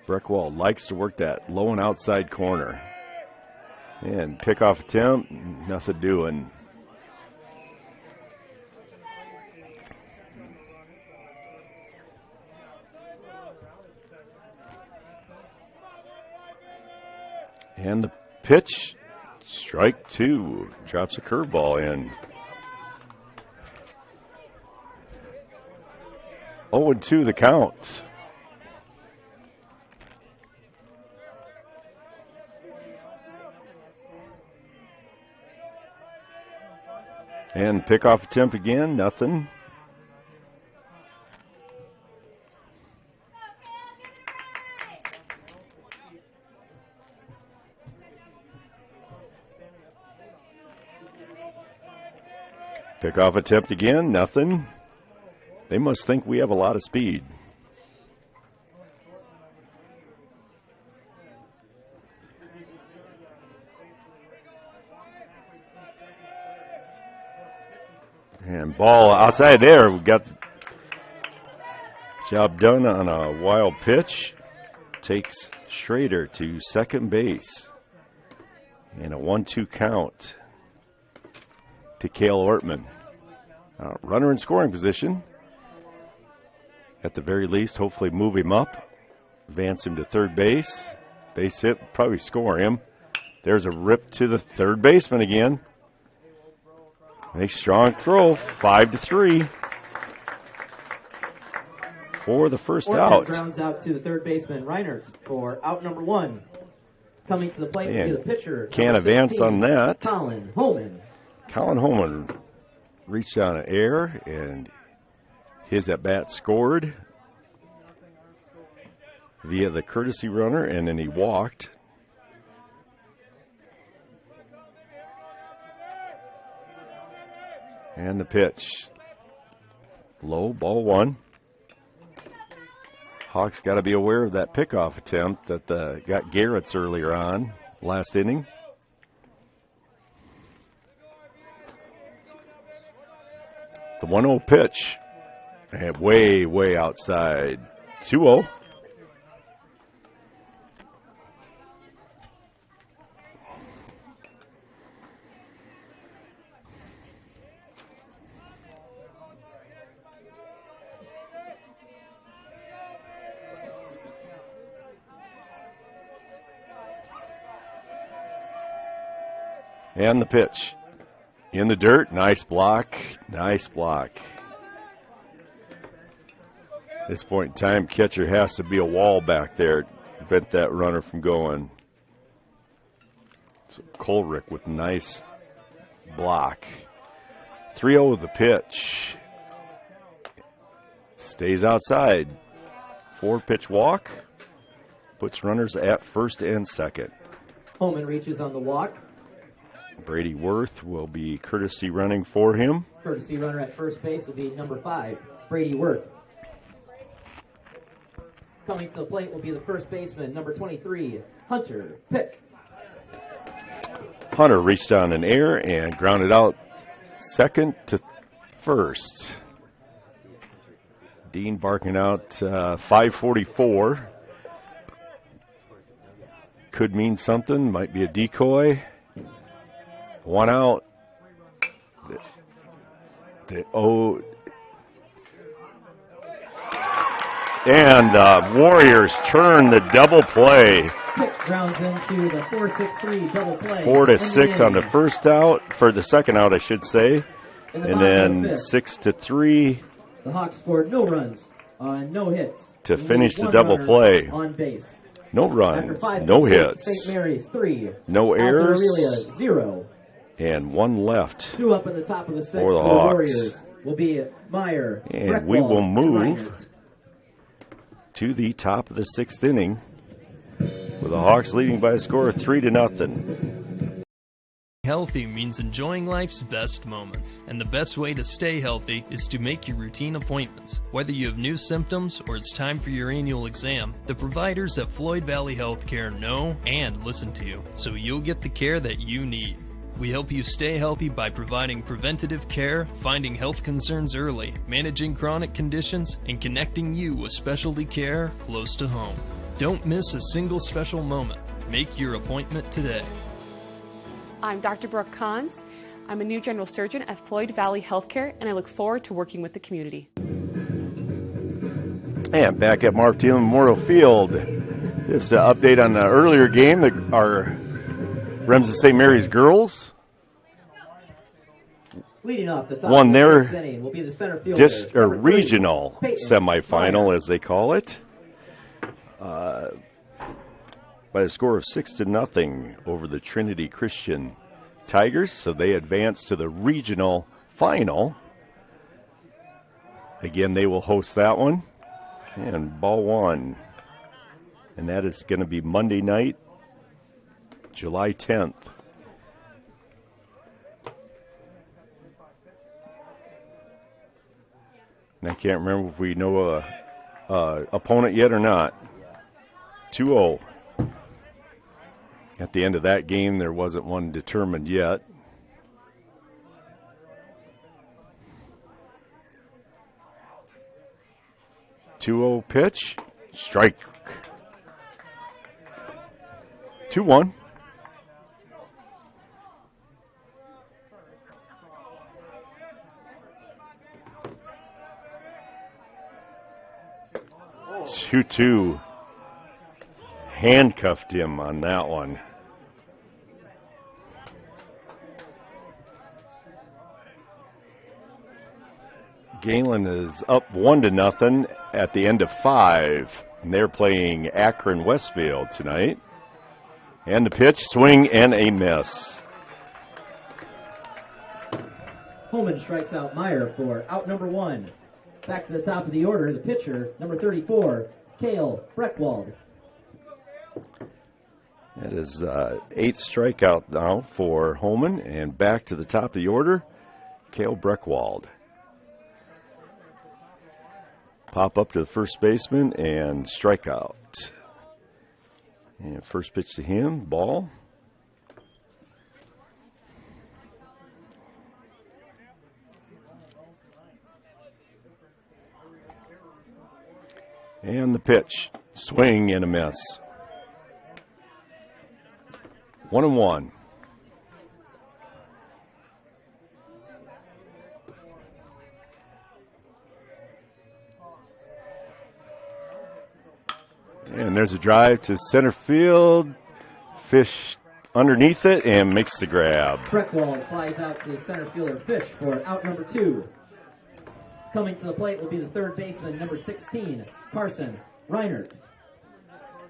B: Breckwall likes to work that low and outside corner. And pickoff attempt, nothing doing. And the pitch, strike two, drops a curveball in. 0-2 the count. And pickoff attempt again, nothing. Pickoff attempt again, nothing. They must think we have a lot of speed. And ball outside there. We got the job done on a wild pitch. Takes Schrader to second base. And a 1-2 count to Cale Ortman. Runner in scoring position. At the very least, hopefully move him up. Advance him to third base. Base hit, probably score him. There's a rip to the third baseman again. Nice strong throw, 5-3 for the first
A: Ortman
B: out.
A: Grounds out to the third baseman, Reinert, for out number one. Coming to the plate will be the pitcher.
B: Can't advance
A: 16,
B: on that.
A: Colin Holman.
B: Colin Holman reached down an air, and his at-bat scored via the courtesy runner, and then he walked. And the pitch. Low, ball one. Hawks got to be aware of that pickoff attempt that got Garrett's earlier on last inning. The 1-0 pitch. And way, way outside. 2-0. And the pitch. In the dirt. Nice block. Nice block. At this point in time, catcher has to be a wall back there to prevent that runner from going. So Kohlrick with nice block. 3-0 the pitch. Stays outside. 4-pitch walk. Puts runners at first and second.
A: Holman reaches on the walk.
B: Brady Worth will be courtesy running for him.
A: Courtesy runner at first base will be number 5, Brady Worth. Coming to the plate will be the first baseman, number 23, Hunter Pick.
B: Hunter reached on an air and grounded out second to first. Dean barking out 5:44. Could mean something. Might be a decoy. 1 out. And Warriors turn the double play.
A: Pick grounds into the 4-6-3 double play.
B: 4-6 on the first out, for the second out, I should say. And then 6-3.
A: The Hawks scored no runs on no hits
B: to finish the double play.
A: On base.
B: No runs, no hits.
A: St. Mary's 3.
B: No errors.
A: Alta-Aurelia 0.
B: And 1 left.
A: 2 up in the top of the 6th
B: for the
A: Hawks.
B: Warriors.
A: Will be Meyer.
B: And
A: Breckwald,
B: we will move
A: and
B: to the top of the 6th inning, with the Hawks leading by a score of 3-0.
E: Healthy means enjoying life's best moments, and the best way to stay healthy is to make your routine appointments. Whether you have new symptoms or it's time for your annual exam, the providers at Floyd Valley Healthcare know and listen to you, so you'll get the care that you need. We help you stay healthy by providing preventative care, finding health concerns early, managing chronic conditions, and connecting you with specialty care close to home. Don't miss a single special moment. Make your appointment today.
F: I'm Dr. Brooke Kahns. I'm a new general surgeon at Floyd Valley Healthcare, and I look forward to working with the community.
B: And back at Mark Thielen Memorial Field, just an update on the earlier game. Our Remsen St. Mary's girls
A: leading off the top
B: won their
A: will be the center fielder,
B: regional semifinal, as they call it, by a score of 6-0 over the Trinity Christian Tigers. So they advance to the regional final. Again, they will host that one. And ball 1. And that is going to be Monday night, July 10th. And I can't remember if we know a opponent yet or not. 2-0. At the end of that game, there wasn't one determined yet. .2-0 pitch, strike. 2-1. Two handcuffed him on that one. Galen is up 1-0 at the end of 5. And they're playing Akron Westfield tonight. And the pitch, swing and a miss.
A: Holman strikes out Meyer for out number 1. Back to the top of the order, the pitcher, number 34, Cale Breckwald.
B: That is 8th strikeout now for Holman. And back to the top of the order, Cale Breckwald. Pop up to the first baseman and strike out. And first pitch to him, ball. And the pitch, swing and a miss. 1-1. And there's a drive to center field. Fish underneath it and makes the grab.
A: Breckwald flies out to center fielder Fish for out number 2. Coming to the plate will be the third baseman, number 16, Carson Reinert.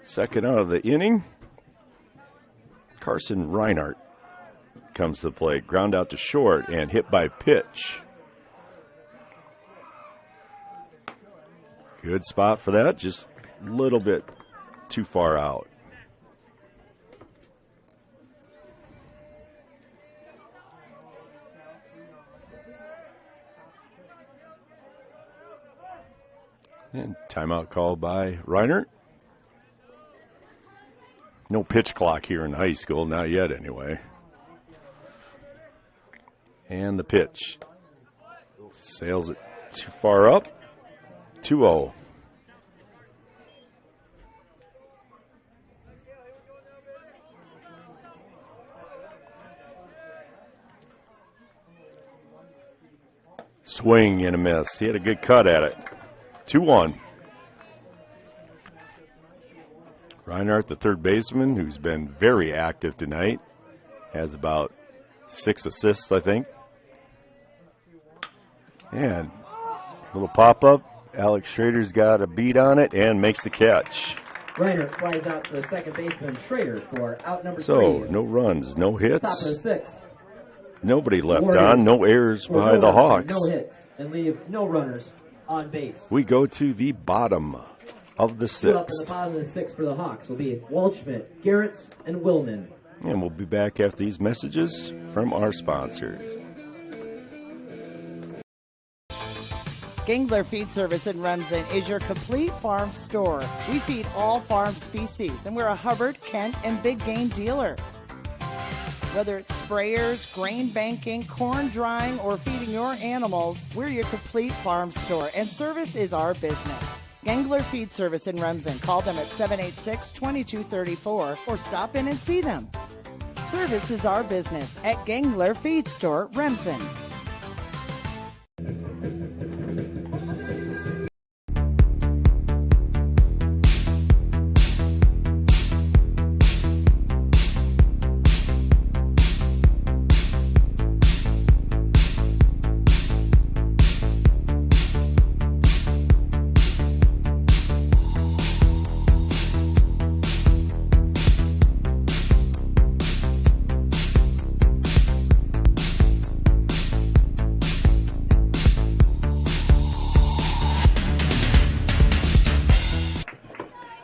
B: Second out of the inning, Carson Reinert comes to the plate. Ground out to short and hit by pitch. Good spot for that, just a little bit too far out. And timeout called by Reinert. No pitch clock here in high school, not yet anyway. And the pitch. Sails it too far up. 2-0. Swing and a miss. He had a good cut at it. 2-1. Reinhardt, the third baseman, who's been very active tonight, has about 6 assists, I think. And a little pop-up. Alex Schrader's got a beat on it and makes the catch.
A: Reinhardt flies out to the second baseman, Schrader, for out number 3.
B: So, no runs, no hits.
A: Top of the 6th.
B: Nobody left on, no errors by the Hawks.
A: No hits, and leave no runners on base.
B: We go to the bottom of the 6th.
A: Up in the bottom of the 6th for the Hawks will be Waldschmidt, Garretts, and Willman.
B: And we'll be back after these messages from our sponsors.
G: Gangler Feed Service in Remsen is your complete farm store. We feed all farm species, and we're a Hubbard, Kent, and big game dealer. Whether it's sprayers, grain banking, corn drying, or feeding your animals, we're your complete farm store, and service is our business. Gangler Feed Service in Remsen. Call them at 786-2234 or stop in and see them. Service is our business at Gangler Feed Store, Remsen.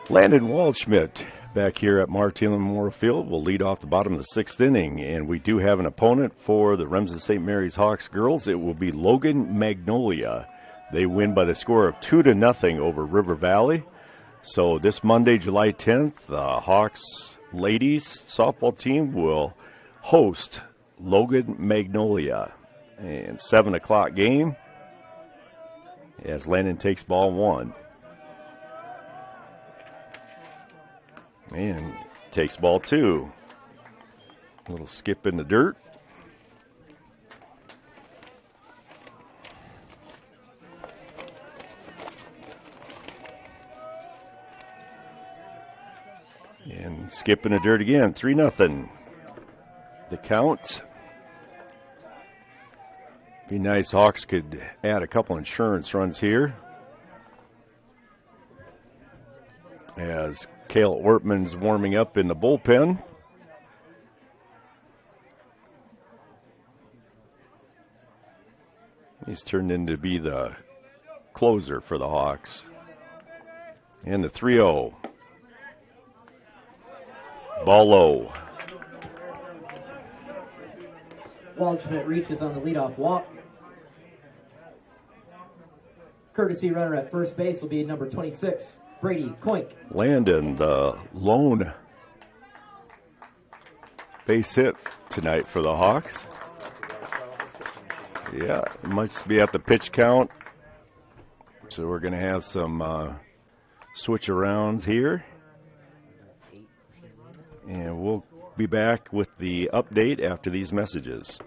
B: Landon Waldschmidt back here at Martin Memorial Field will lead off the bottom of the 6th inning, and we do have an opponent for the Remsen St. Mary's Hawks girls. It will be Logan Magnolia. They win by the score of 2-0 over River Valley. So this Monday, July 10th, the Hawks ladies softball team will host Logan Magnolia. And 7 o'clock game as Landon takes ball 1. And takes ball 2. A little skip in the dirt. And skip in the dirt again. 3-0. The count. Be nice. Hawks could add a couple insurance runs here. As Cale Ortman's warming up in the bullpen. He's turned into be the closer for the Hawks. And the 3-0. Ball low.
A: Waldschmidt reaches on the leadoff walk. Courtesy runner at first base will be number 26. Brady Coink.
B: Landon, the lone base hit tonight for the Hawks. Yeah, it must be at the pitch count. So we're going to have some switch arounds here. And we'll be back with the update after these messages.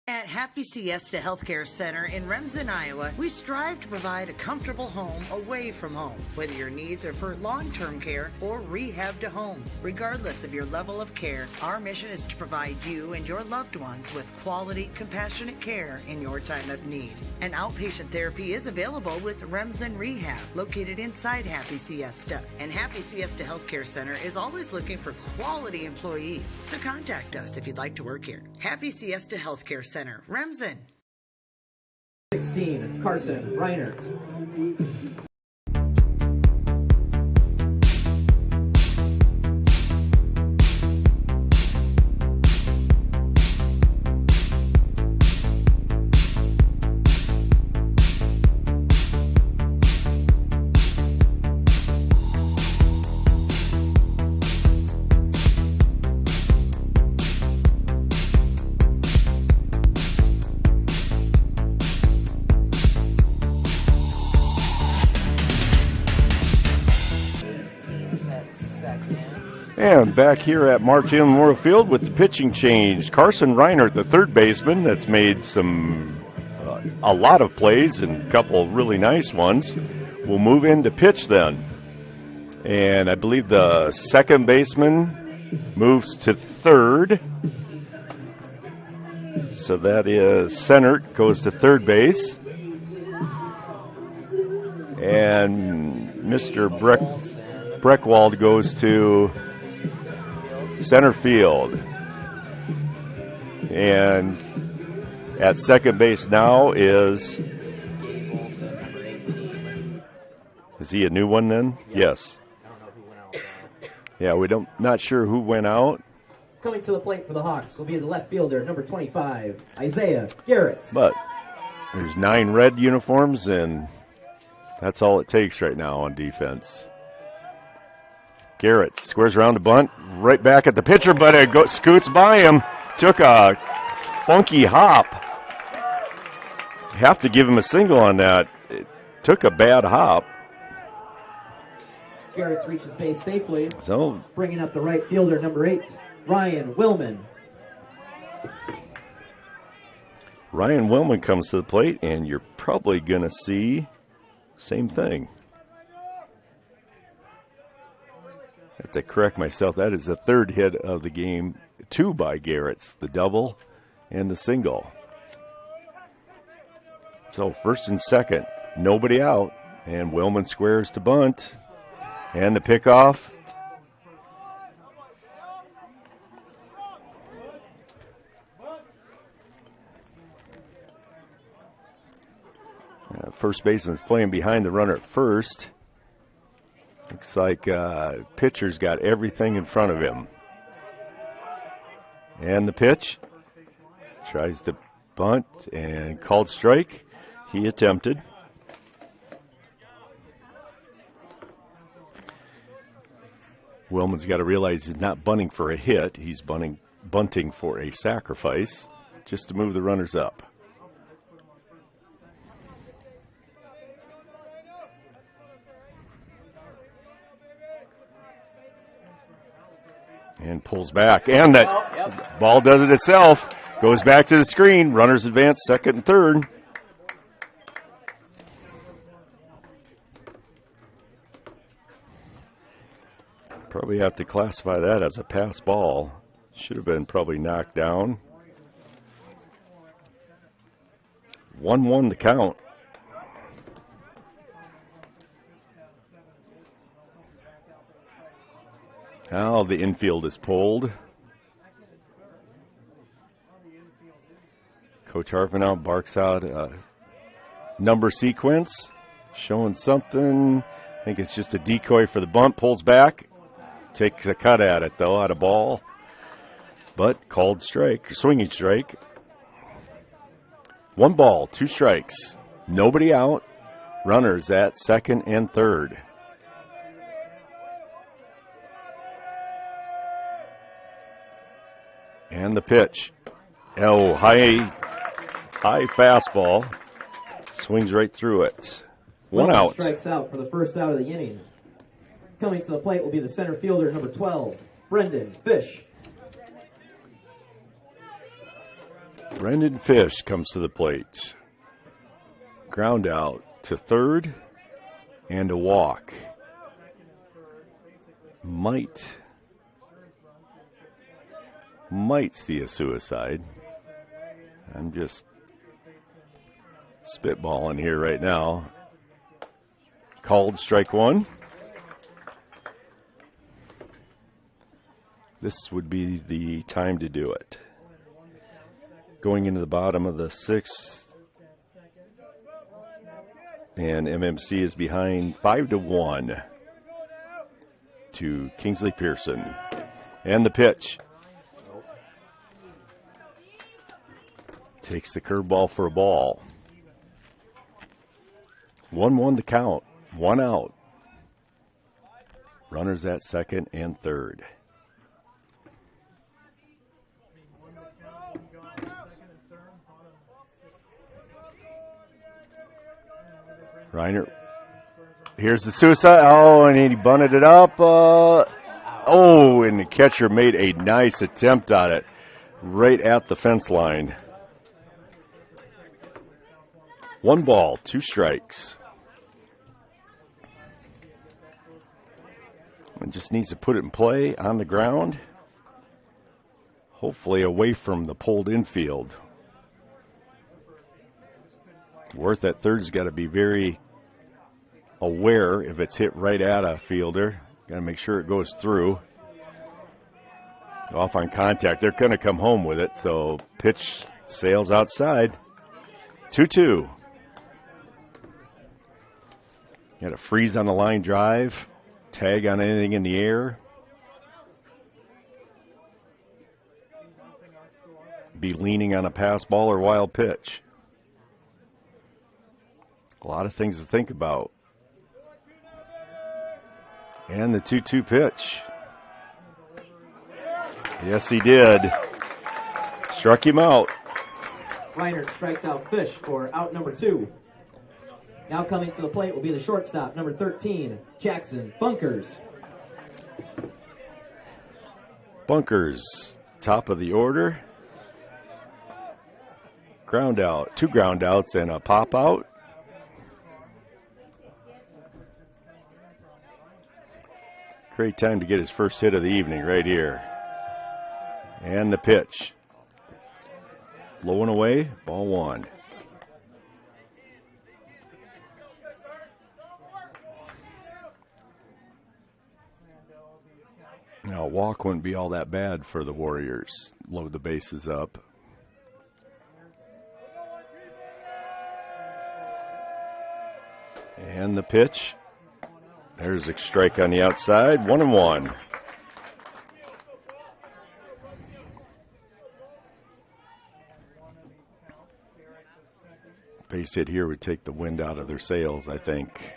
G: At Happy Siesta Healthcare Center in Remsen, Iowa, we strive to provide a comfortable home away from home, whether your needs are for long-term care or rehab to home. Regardless of your level of care, our mission is to provide you and your loved ones with quality, compassionate care in your time of need. An outpatient therapy is available with Remsen Rehab, located inside Happy Siesta. And Happy Siesta Healthcare Center is always looking for quality employees, so contact us if you'd like to work here. Happy Siesta Healthcare Center, Remsen.
A: 16, Carson Reinert.
B: And back here at Martin Memorial Field with the pitching change. Carson Reinert, the third baseman, that's made a lot of plays and a couple really nice ones, will move in to pitch then. And I believe the second baseman moves to third. So that is Sennert goes to third base. And Mr. Breckwald goes to center field. And at second base now is he a new one then? Yes. Yeah, not sure who went out.
A: Coming to the plate for the Hawks will be the left fielder, number 25, Isaiah Garrett.
B: But there's 9 red uniforms, and that's all it takes right now on defense. Garrett squares around the bunt, right back at the pitcher, but it scoots by him. Took a funky hop. You have to give him a single on that. It took a bad hop.
A: Garrett reaches base safely.
B: So
A: bringing up the right fielder, number 8, Ryan Willman.
B: Ryan Willman comes to the plate, and you're probably going to see same thing. I have to correct myself. That is the third hit of the game, 2 by Garrett's, the double and the single. So first and second, nobody out, and Willman squares to bunt, and the pickoff. First baseman's playing behind the runner at first. Looks like pitcher's got everything in front of him. And the pitch. Tries to bunt and called strike. He attempted. Willman's got to realize he's not bunting for a hit. He's bunting for a sacrifice just to move the runners up. And pulls back, and that ball does it itself. Goes back to the screen. Runners advance second and third. Probably have to classify that as a pass ball. Should have been probably knocked down. 1-1 the count. Now the infield is pulled. Coach Harpenow barks out a number sequence, showing something. I think it's just a decoy for the bunt. Pulls back, takes a cut at it though, out of ball. But called strike, swinging strike. 1 ball, 2 strikes. Nobody out. Runners at second and third. And the pitch. Oh, high fastball. Swings right through it. 1 out.
A: Strikes out for the first out of the inning. Coming to the plate will be the center fielder, number 12, Brendan Fish.
B: Brendan Fish comes to the plate. Ground out to third and a walk. Might see a suicide. I'm just spitballing here right now. Called strike one. This would be the time to do it. Going into the bottom of the sixth. And MMC is behind 5-1 to Kingsley Pearson. And the pitch. Takes the curveball for a ball. 1-1 the count. 1 out. Runners at second and third. Reiner. Here's the suicide. Oh, and he bunted it up. And the catcher made a nice attempt at it right at the fence line. 1 ball, 2 strikes. And just needs to put it in play on the ground. Hopefully away from the pulled infield. Worth at third's got to be very aware if it's hit right at a fielder. Got to make sure it goes through. Off on contact. They're going to come home with it, so pitch sails outside. 2-2. Got a freeze on the line drive. Tag on anything in the air. Be leaning on a pass ball or wild pitch. A lot of things to think about. And the 2-2 pitch. Yes, he did. Struck him out.
A: Reiner strikes out Fish for out number 2. Now coming to the plate will be the shortstop, number 13, Jackson Bunkers.
B: Bunkers, top of the order. Ground out, 2 ground outs and a pop out. Great time to get his first hit of the evening right here. And the pitch. Low and away, ball 1. Now, a walk wouldn't be all that bad for the Warriors. Load the bases up. And the pitch. There's a strike on the outside. 1-1. Base hit here would take the wind out of their sails, I think.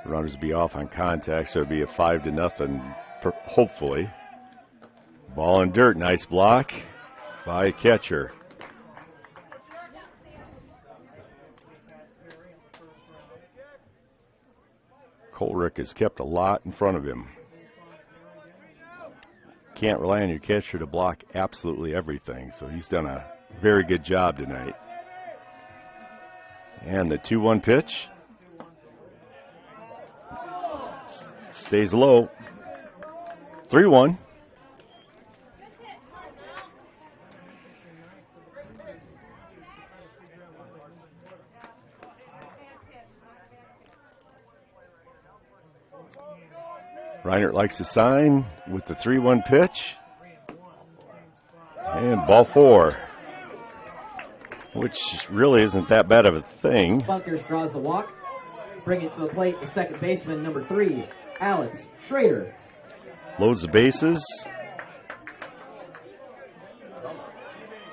B: Runners be off on contact, so it'd be a 5-0, hopefully. Ball in dirt, nice block by a catcher. Colrick has kept a lot in front of him. Can't rely on your catcher to block absolutely everything, so he's done a very good job tonight. And the 2-1 pitch. Stays low. 3-1. Reinert likes to sign with the 3-1 pitch. And ball 4, which really isn't that bad of a thing.
A: Bunkers draws the walk. Bring it to the plate, the second baseman, number 3, Alex Schrader.
B: Loads the bases.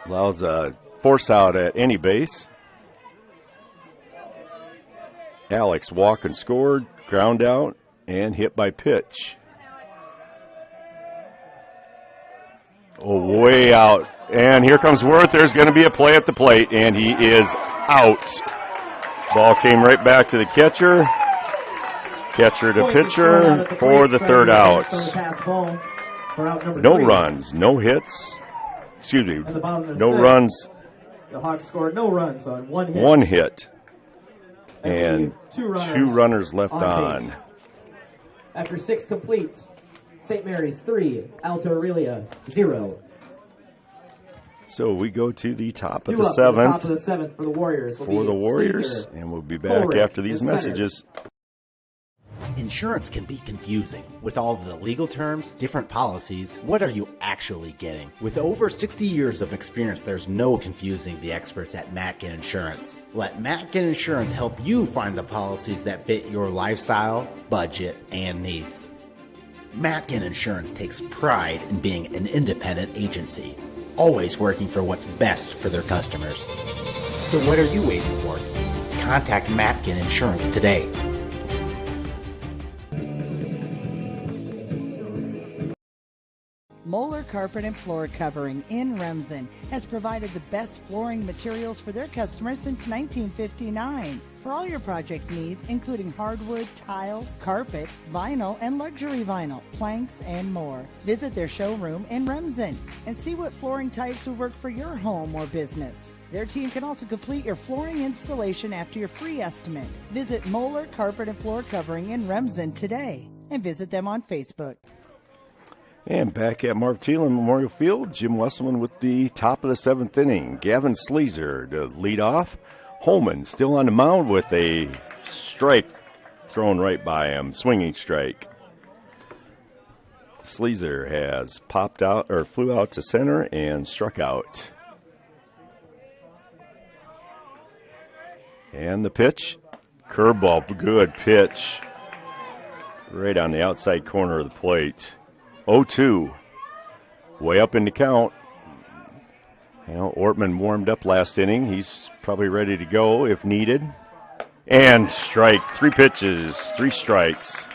B: Allows a force out at any base. Alex walk and scored, ground out, and hit by pitch. Oh, way out. And here comes Worth. There's going to be a play at the plate, and he is out. Ball came right back to the catcher. Catcher to pitcher for the third out. No runs, no hits, excuse me,
A: And the bottom of
B: no
A: 6th,
B: runs.
A: The Hawks scored no runs on 1 hit.
B: 1 hit.
A: And
B: And
A: two
B: two runners left on.
A: base. After 6 complete, St. Mary's 3, Alta-Aurelia 0.
B: So we go to the top of
A: Two
B: the
A: up in the top
B: 7th
A: of the 7th for the Warriors. will
B: for
A: be
B: the Warriors,
A: Sleezer,
B: and we'll be back
A: Colrick,
B: after these
A: and Center.
B: messages.
H: Insurance can be confusing. With all of the legal terms, different policies, what are you actually getting? With over 60 years of experience, there's no confusing the experts at Matkin Insurance. Let Matkin Insurance help you find the policies that fit your lifestyle, budget, and needs. Matkin Insurance takes pride in being an independent agency, always working for what's best for their customers. So what are you waiting for? Contact Matkin Insurance today.
G: Moeller Carpet and Floor Covering in Remsen has provided the best flooring materials for their customers since 1959. For all your project needs, including hardwood, tile, carpet, vinyl, and luxury vinyl, planks, and more. Visit their showroom in Remsen and see what flooring types will work for your home or business. Their team can also complete your flooring installation after your free estimate. Visit Moeller Carpet and Floor Covering in Remsen today and visit them on Facebook.
B: And back at Marv Thielen Memorial Field, Jim Wesselman with the top of the 7th inning. Gavin Sleezer to lead off. Holman still on the mound with a strike thrown right by him, swinging strike. Sleezer has popped out or flew out to center and struck out. And the pitch, curveball, good pitch, right on the outside corner of the plate. 0-2, way up in the count. You know, Ortman warmed up last inning. He's probably ready to go if needed. And strike, 3 pitches, 3 strikes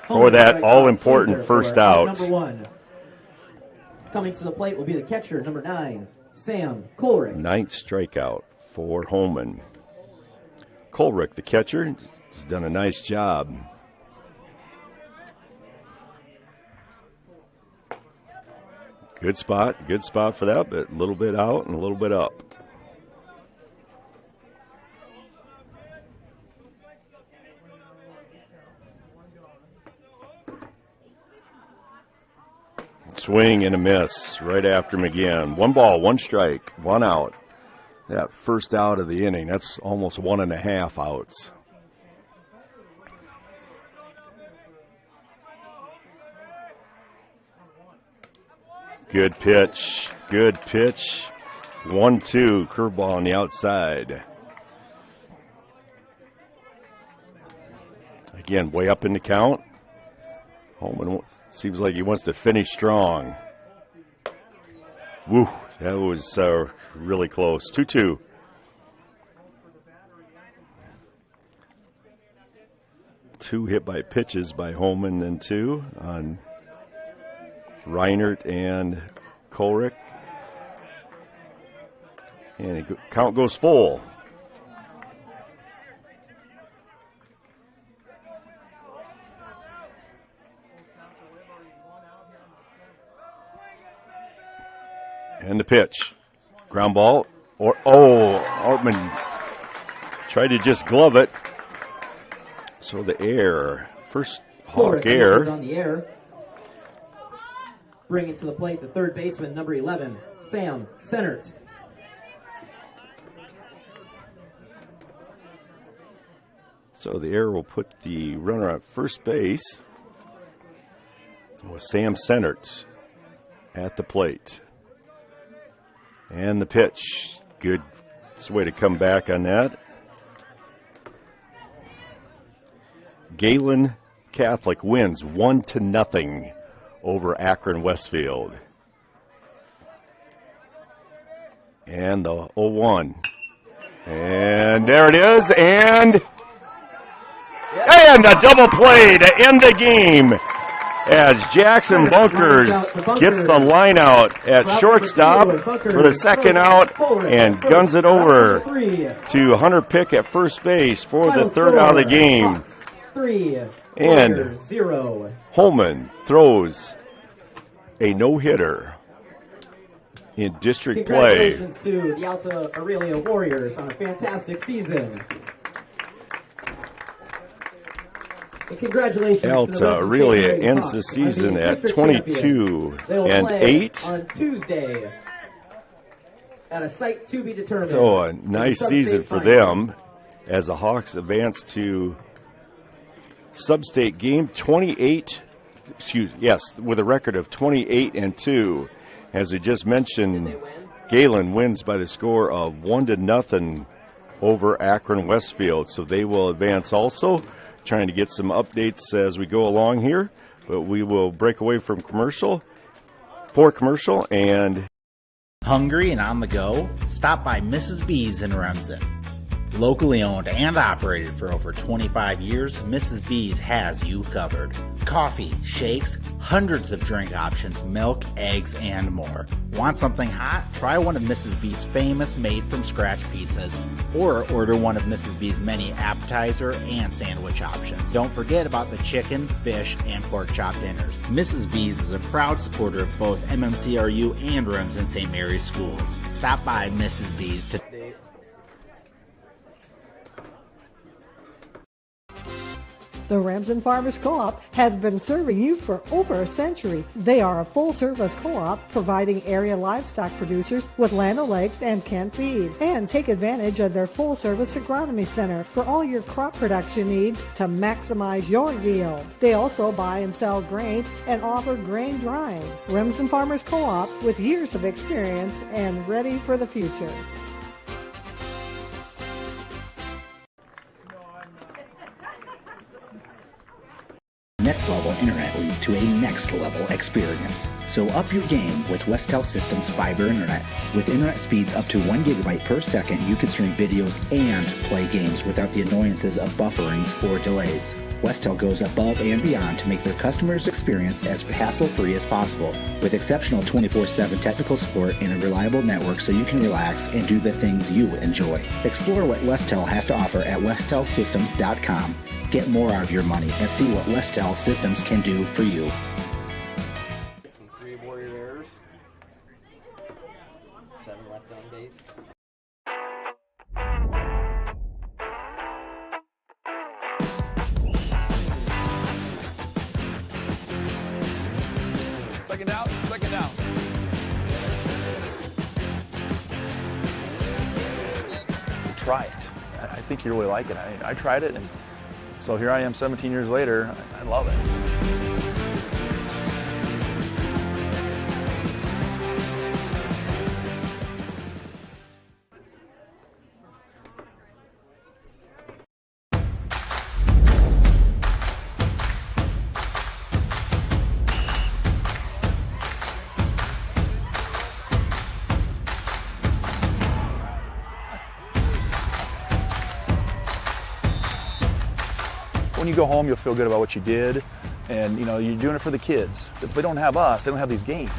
B: for that all-important first out.
A: Number 1. Coming to the plate will be the catcher, number 9, Sam Colrick.
B: 9th strikeout for Holman. Colrick, the catcher, has done a nice job. Good spot for that, but a little bit out and a little bit up. Swing and a miss right after him again. 1 ball, 1 strike, 1 out. That first out of the inning, that's almost 1.5 outs. Good pitch, 1-2, curveball on the outside. Again, way up in the count. Holman seems like he wants to finish strong. Woo, that was really close. 2-2. Two hit by pitches by Holman, and 2 on Reinert and Colrick. And the count goes full. And the pitch. Ground ball. Ortman tried to just glove it. So the air. First Hawk air.
A: On the air. Bringing to the plate the third baseman, number 11, Sam Sennert.
B: So the air will put the runner at first base with Sam Sennert at the plate. And the pitch. Good way to come back on that. Galen Catholic wins 1-0 over Akron Westfield. And the 0-1. And there it is. And a double play to end the game as Jackson Bunkers gets the line out at shortstop for the second out and guns it over to Hunter Pick at first base for the third out of the game.
A: 3,
B: And
A: 0.
B: Holman throws a no-hitter. in district play.
A: Congratulations to the Alta-Aurelia Warriors on a fantastic season. And congratulations to the
B: Alta-Aurelia
A: Remsen
B: ends
A: Hawks
B: the
A: on
B: season
A: being
B: at
A: district
B: 22
A: champions. They will
B: and
A: play
B: 8.
A: on Tuesday at a site to be determined.
B: So a nice season for them as the Hawks advance to sub-state game 28. With a record of 28-2. As we just mentioned, Galen wins by the score of 1-0 over Akron Westfield. So they will advance also. Trying to get some updates as we go along here, but we will break away from commercial and
H: Hungry and on the go? Stop by Mrs. B's in Remsen. Locally owned and operated for over 25 years, Mrs. B's has you covered. Coffee, shakes, hundreds of drink options, milk, eggs, and more. Want something hot? Try one of Mrs. B's famous made-from-scratch pizzas, or order one of Mrs. B's many appetizer and sandwich options. Don't forget about the chicken, fish, and pork chop dinners. Mrs. B's is a proud supporter of both MMCRU and Remsen St. Mary's schools. Stop by Mrs. B's today.
L: The Remsen Farmers Co-op has been serving you for over a century. They are a full-service co-op providing area livestock producers with Land O'Lakes and canned feed. And take advantage of their full-service agronomy center for all your crop production needs to maximize your yield. They also buy and sell grain and offer grain drying. Remsen Farmers Co-op with years of experience and ready for the future.
M: Next level internet leads to a next level experience. So up your game with Westel Systems Fiber Internet. With internet speeds up to 1 gigabyte per second, you can stream videos and play games without the annoyances of bufferings or delays. Westel goes above and beyond to make their customers' experience as hassle-free as possible, with exceptional 24/7 technical support and a reliable network so you can relax and do the things you enjoy. Explore what Westel has to offer at westelsystems.com. Get more out of your money and see what Westel Systems can do for you.
I: Some 3 warrior errors. 7 left on base.
N: Second out, second out. Try it. I think you really like it. I tried it, and so here I am 17 years later. I love it. When you go home, you'll feel good about what you did, and you know you're doing it for the kids. If they don't have us, they don't have these games.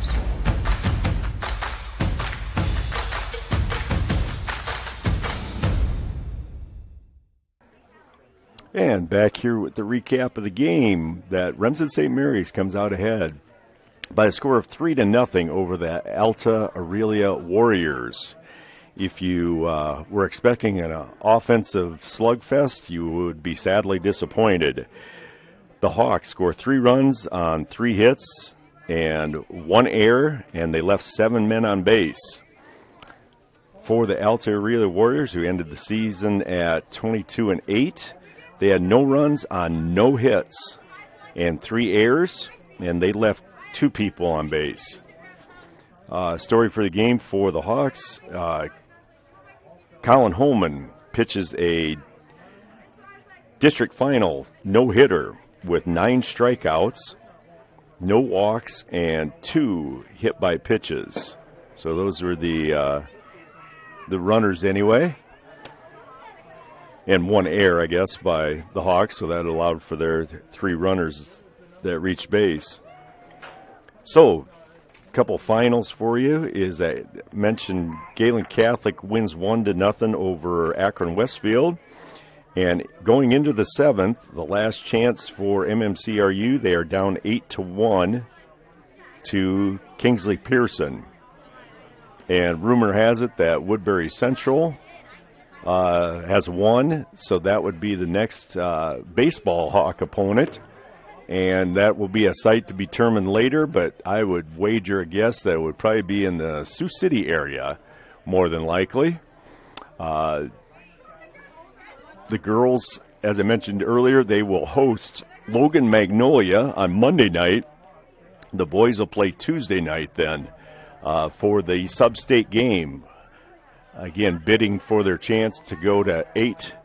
B: And back here with the recap of the game, that Remsen St. Mary's comes out ahead by a score of 3-0 over the Alta-Aurelia Warriors. If you were expecting an offensive slugfest, you would be sadly disappointed. The Hawks score 3 runs on 3 hits and 1 error, and they left 7 men on base. For the Alta-Aurelia Warriors, who ended the season at 22-8, they had no runs on no hits and 3 errors, and they left 2 people on base. Story for the game for the Hawks. Colin Holman pitches a district final no-hitter with 9 strikeouts, no walks, and 2 hit-by pitches. So those were the runners anyway. And 1 error, I guess, by the Hawks, so that allowed for their 3 runners that reached base. So, couple finals for you is I mentioned Galen Catholic wins 1-0 over Akron Westfield, and going into the 7th, the last chance for MMCRU, they are down 8-1 to Kingsley Pearson. And rumor has it that Woodbury Central has won, so that would be the next baseball Hawk opponent. And that will be a site to be determined later, but I would wager a guess that it would probably be in the Sioux City area, more than likely. The girls, as I mentioned earlier, they will host Logan Magnolia on Monday night. The boys will play Tuesday night then for the sub-state game. Again, bidding for their chance to go to 8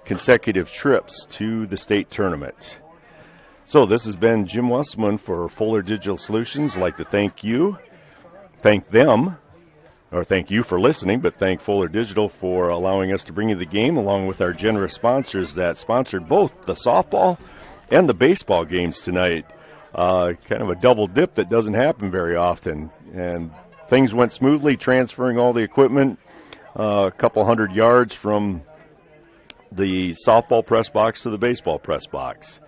B: consecutive trips to the state tournament. So this has been Jim Westman for Fuller Digital Solutions. I'd like to thank you, thank them, or thank you for listening, but thank Fuller Digital for allowing us to bring you the game, along with our generous sponsors that sponsored both the softball and the baseball games tonight. Kind of a double dip that doesn't happen very often. And things went smoothly, transferring all the equipment a couple hundred yards from the softball press box to the baseball press box.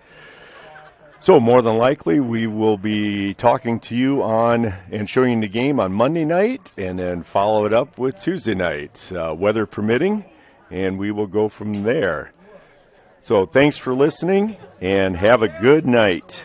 B: So more than likely, we will be talking to you on and showing you the game on Monday night, and then follow it up with Tuesday night, weather permitting, and we will go from there. So thanks for listening, and have a good night.